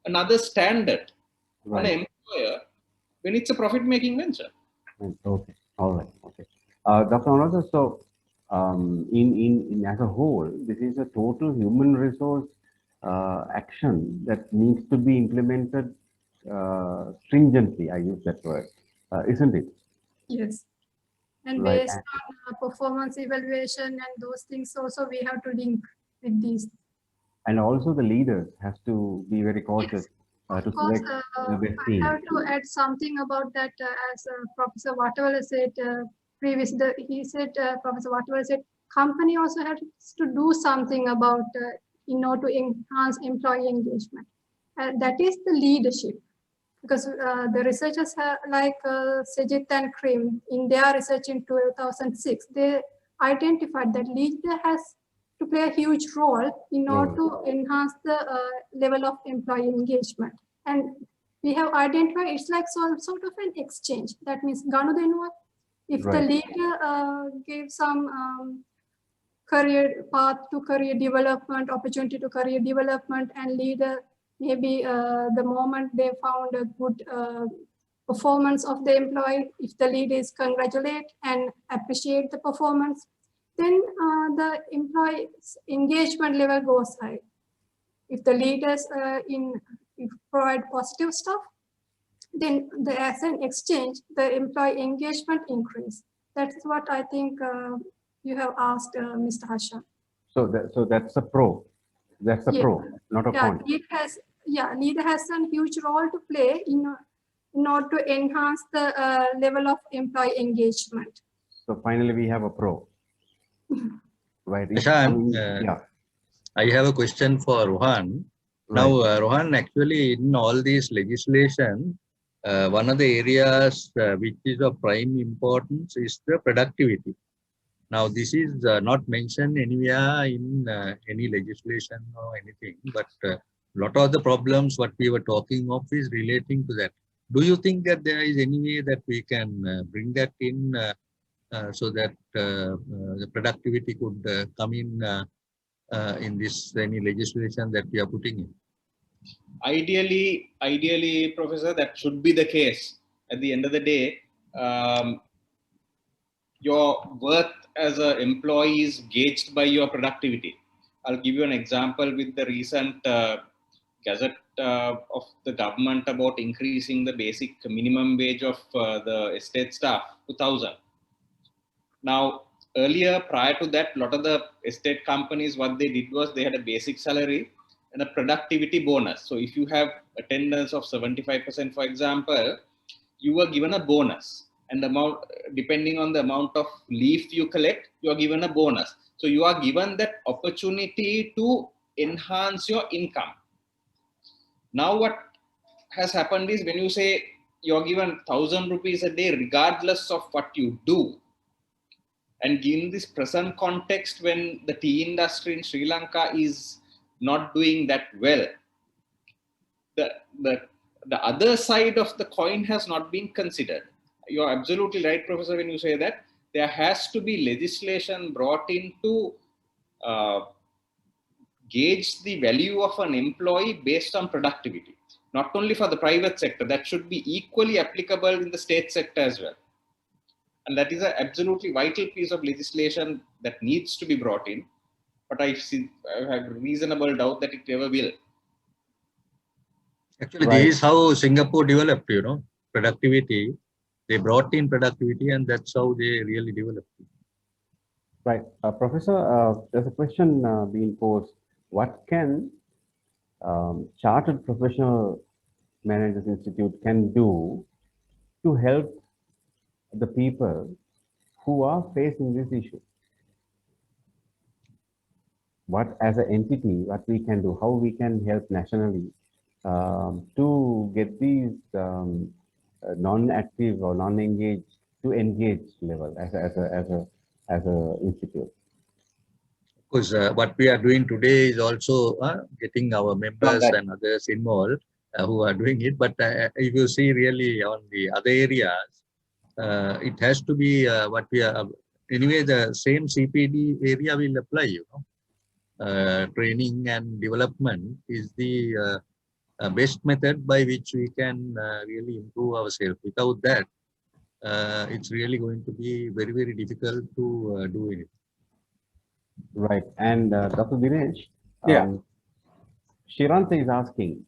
another standard on an employer when it's a profit-making venture? Okay. All right. Okay. Dr. Another, so in as a whole, this is a total human resource action that needs to be implemented stringently. I use that word, isn't it? Yes. And Right. based on performance evaluation and those things also, we have to link with these. And also the leaders has to be very cautious to Of course, select the best I team. have to add something about that. As Professor Watawala said he said, Professor Watawala said, company also has to do something about in order to enhance employee engagement. That is the leadership. Because the researchers like Sejit and Krim, in their research in 2006, they identified that leader has to play a huge role in order to enhance the level of employee engagement. And we have identified it's like sort of an exchange. That means Ganudenwa, if the leader gives some career path to career development, opportunity to career development, and leader maybe the moment they found a good performance of the employee, if the leaders congratulate and appreciate the performance, then the employee's engagement level goes high. If the leaders provide positive stuff, then as an exchange, the employee engagement increase. That's what I think you have asked Mr. Hashan. So that's a pro. That's a pro, not a con. Leader has a huge role to play in order to enhance the level of employee engagement. So finally, we have a pro. Right. Hashan, I have a question for Rohan. Now, Rohan, actually, in all these legislation, one of the areas which is of prime importance is the productivity. Now, this is not mentioned anywhere in any legislation or anything, but a lot of the problems what we were talking of is relating to that. Do you think that there is any way that we can bring that in so that the productivity could come in this any legislation that we are putting in? Ideally, Professor, that should be the case. At the end of the day, your worth as an employee is gauged by your productivity. I'll give you an example with the recent gazette of the government about increasing the basic minimum wage of the estate staff to 1,000. Now, earlier, prior to that, a lot of the estate companies, what they did was they had a basic salary and a productivity bonus. So if you have attendance of 75%, for example, you were given a bonus. And the amount, depending on the amount of leave you collect, you are given a bonus. So you are given that opportunity to enhance your income. Now what has happened is when you say you're given 1,000 rupees a day, regardless of what you do, and in this present context, when the tea industry in Sri Lanka is not doing that well, the other side of the coin has not been considered. You're absolutely right, Professor, when you say that there has to be legislation brought in to gauge the value of an employee based on productivity. Not only for the private sector, that should be equally applicable in the state sector as well. And that is an absolutely vital piece of legislation that needs to be brought in. But I have reasonable doubt that it ever will. Actually, this is how Singapore developed, productivity. They brought in productivity, and that's how they really developed. Right. Professor, there's a question being posed. What can Chartered Professional Managers Institute can do to help the people who are facing this issue? What, as an entity, what we can do, how we can help nationally to get these non-active or non-engaged to engaged level as a institute. Because what we are doing today is also getting our members and others involved who are doing it. But if you see really on the other areas, it has to be what we are. Anyway, the same CPD area will apply, you know. Training and development is the best method by which we can really improve ourselves. Without that, it's really going to be very, very difficult to do it. Right. And Dr. Dinesh, Shirante is asking,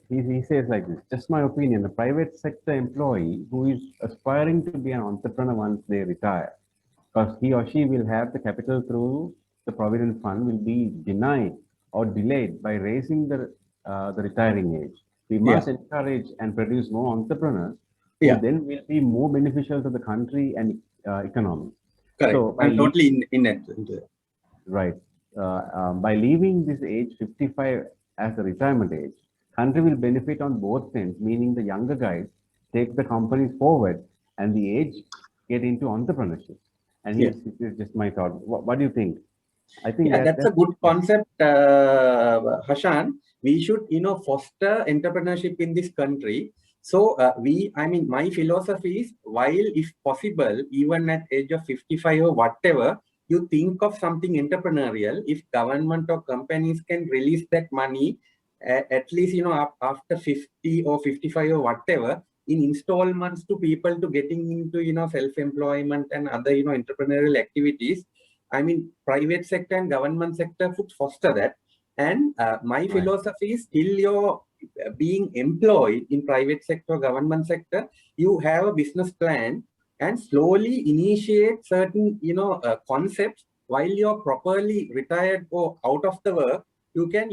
he says like this, just my opinion, a private sector employee who is aspiring to be an entrepreneur once they retire, because he or she will have the capital through the provident fund, will be denied or delayed by raising the retiring age. We must encourage and produce more entrepreneurs who then will be more beneficial to the country and economy. Correct. So I'm totally in it. Right. By leaving this age 55 as the retirement age, country will benefit on both ends, meaning the younger guys take the companies forward and the age get into entrepreneurship. And this is just my thought. What do you think? I think that's a good concept, Hashan. We should, foster entrepreneurship in this country. So my philosophy is, while if possible, even at age of 55 or whatever, you think of something entrepreneurial. If government or companies can release that money, at least, after 50 or 55 or whatever, in installments to people to getting into, self-employment and other, entrepreneurial activities. I mean, private sector and government sector would foster that. And my philosophy is, till you're being employed in private sector, government sector, you have a business plan and slowly initiate certain, concepts while you're properly retired or out of the work. You can,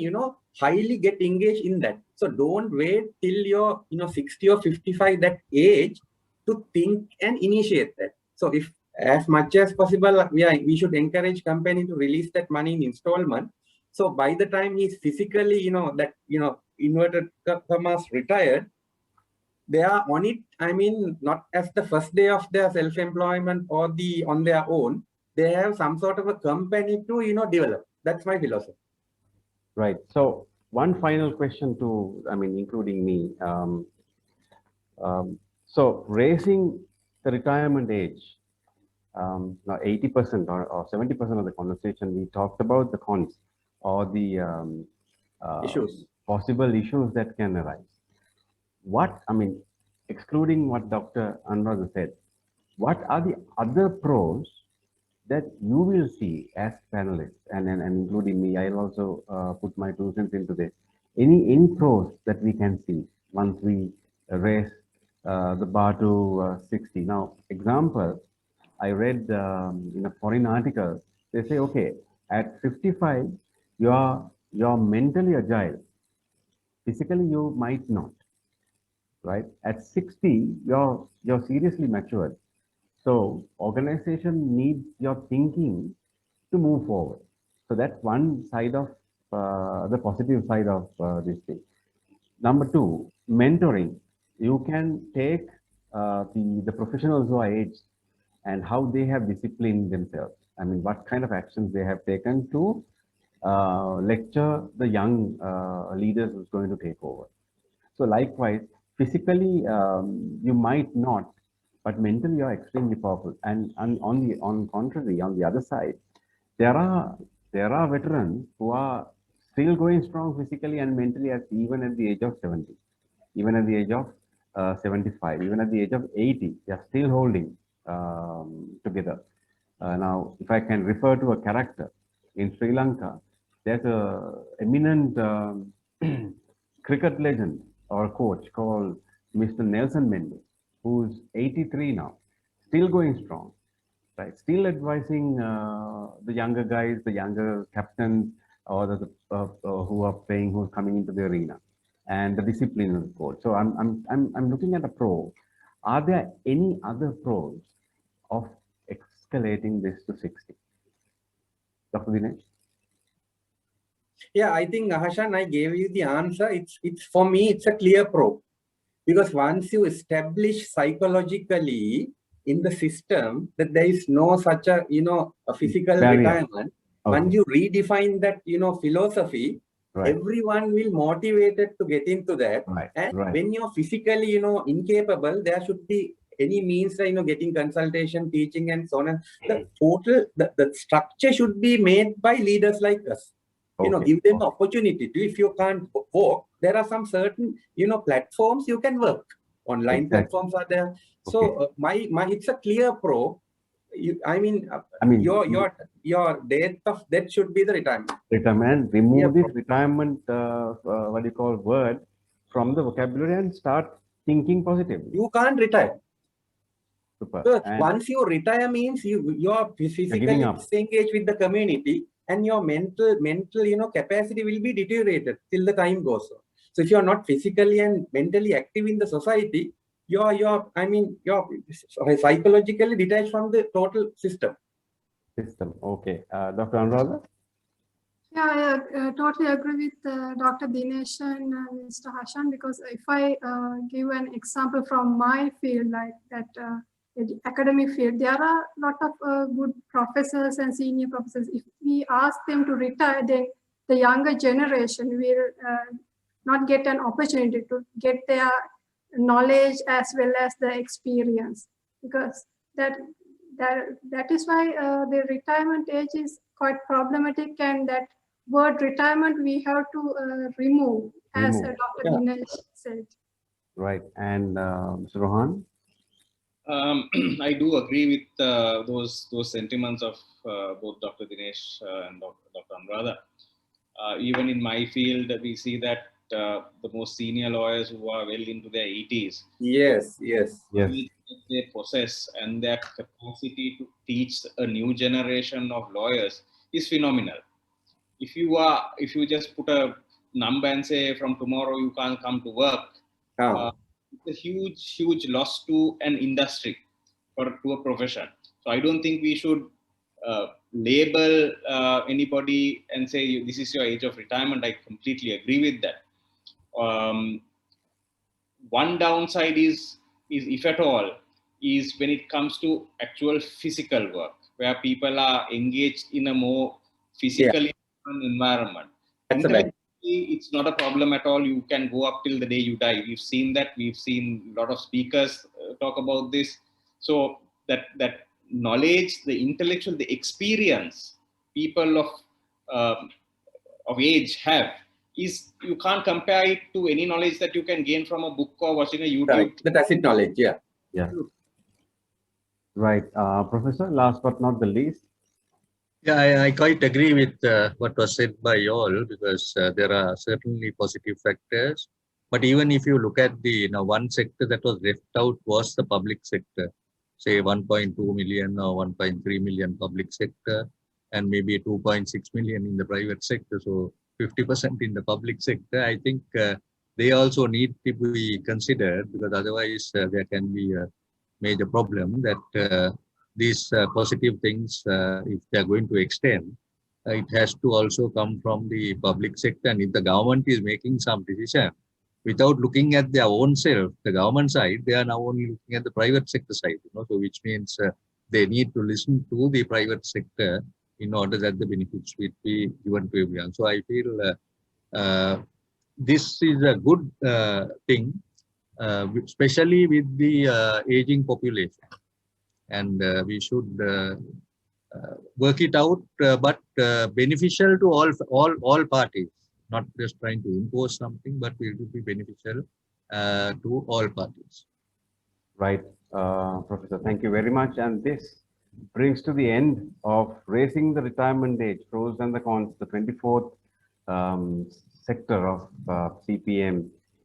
highly get engaged in that. So don't wait till you're, 60 or 55, that age, to think and initiate that. So if as much as possible, we should encourage company to release that money in installment. So by the time he's physically, inverted commas retired, they are on it. I mean, not as the first day of their self-employment or on their own. They have some sort of a company to, develop. That's my philosophy. Right. So one final question to, including me. So raising the retirement age, now 80% or 70% of the conversation, we talked about the cons or the possible issues that can arise. Excluding what Dr. Anwar said, what are the other pros that you will see as panelists, and including me? I'll also put my 2 cents into this. Any pros that we can see once we raise the bar to 60? Now, example, I read in a foreign article, they say, okay, at 55, you're mentally agile. Physically, you might not, right? At 60, you're seriously matured. So organization needs your thinking to move forward. So that's one side of the positive side of this thing. Number 2, mentoring. You can take the professionals who are aged and how they have disciplined themselves. I mean, what kind of actions they have taken to lecture the young leaders who's going to take over. So likewise, physically, you might not, but mentally you're extremely powerful. And on contrary, on the other side, there are veterans who are still going strong physically and mentally even at the age of 70, even at the age of 75, even at the age of 80, they are still holding together. Now, if I can refer to a character in Sri Lanka, there's a eminent cricket legend or coach called Mr. Nelson Mendes. who's 83 now, still going strong, right? Still advising the younger guys, the younger captains, or who are playing, who's coming into the arena, and the discipline of the coach. So I'm looking at a pro. Are there any other pros of escalating this to 60? Dr. Dinesh? Yeah, I think Hashan, I gave you the answer. It's for me, it's a clear pro. Because once you establish psychologically in the system that there is no such a, a physical Barrier. retirement, Okay. when you redefine that, philosophy, Right. everyone will motivated to get into that. Right. And Right. when you're physically, incapable, there should be any means, getting consultation, teaching, and so on. And the total, the structure should be made by leaders like us. Okay. Give them the opportunity to. If you can't walk, there are some certain, platforms you can work. Online Exactly. platforms are there. So Okay. it's a clear pro. Your date of death should be the retirement. Retirement. Remove Yeah, this retirement, what do you call, word from the vocabulary and start thinking positively. You can't retire. Super. So And once you retire means you're physically giving up. disengaged with the community, and your mental capacity will be deteriorated till the time goes on. So if you're not physically and mentally active in the society, you're psychologically detached from the total system. Okay. Dr. Anuradha? Yeah, I totally agree with Dr. Dinesh and Mr. Hashan, because if I give an example from my field, like that the academic field, there are a lot of good professors and senior professors. If we ask them to retire, then the younger generation will not get an opportunity to get their knowledge as well as the experience, because that is why the retirement age is quite problematic, and that word retirement we have to remove, as Dr. Dinesh said. Right. And Mr. Rohan? I do agree with those sentiments of both Dr. Dinesh and Dr. Anuradha. Even in my field, we see that the most senior lawyers who are well into their 80s, yes, they possess and their capacity to teach a new generation of lawyers is phenomenal. If you just put a number and say from tomorrow you can't come to work, it's a huge loss to an industry or to a profession. So I don't think we should label anybody and say this is your age of retirement. I completely agree with that. One downside is if at all, is when it comes to actual physical work, where people are engaged in a more physically environment. It's not a problem at all. You can go up till the day you die. We've seen that. We've seen a lot of speakers talk about this. So that knowledge, the intellectual, the experience people of age have, is you can't compare it to any knowledge that you can gain from a book or watching a YouTube. Correct. The tacit knowledge, yeah. Right. Professor, last but not the least. Yeah, I quite agree with what was said by all, because there are certainly positive factors. But even if you look at the one sector that was left out was the public sector, say 1.2 million or 1.3 million public sector, and maybe 2.6 million in the private sector. So 50% in the public sector. I think they also need to be considered, because otherwise there can be a major problem that these positive things, if they are going to extend, it has to also come from the public sector. And if the government is making some decision without looking at their own self, the government side, they are now only looking at the private sector side, so which means they need to listen to the private sector in order that the benefits will be given to everyone. So I feel this is a good thing, especially with the aging population. And we should work it out, but beneficial to all parties, not just trying to impose something, but it will be beneficial to all parties. Right, Professor, thank you very much. And this brings to the end of Raising the Retirement Age, Pros and the Cons, the 24th sector of CPM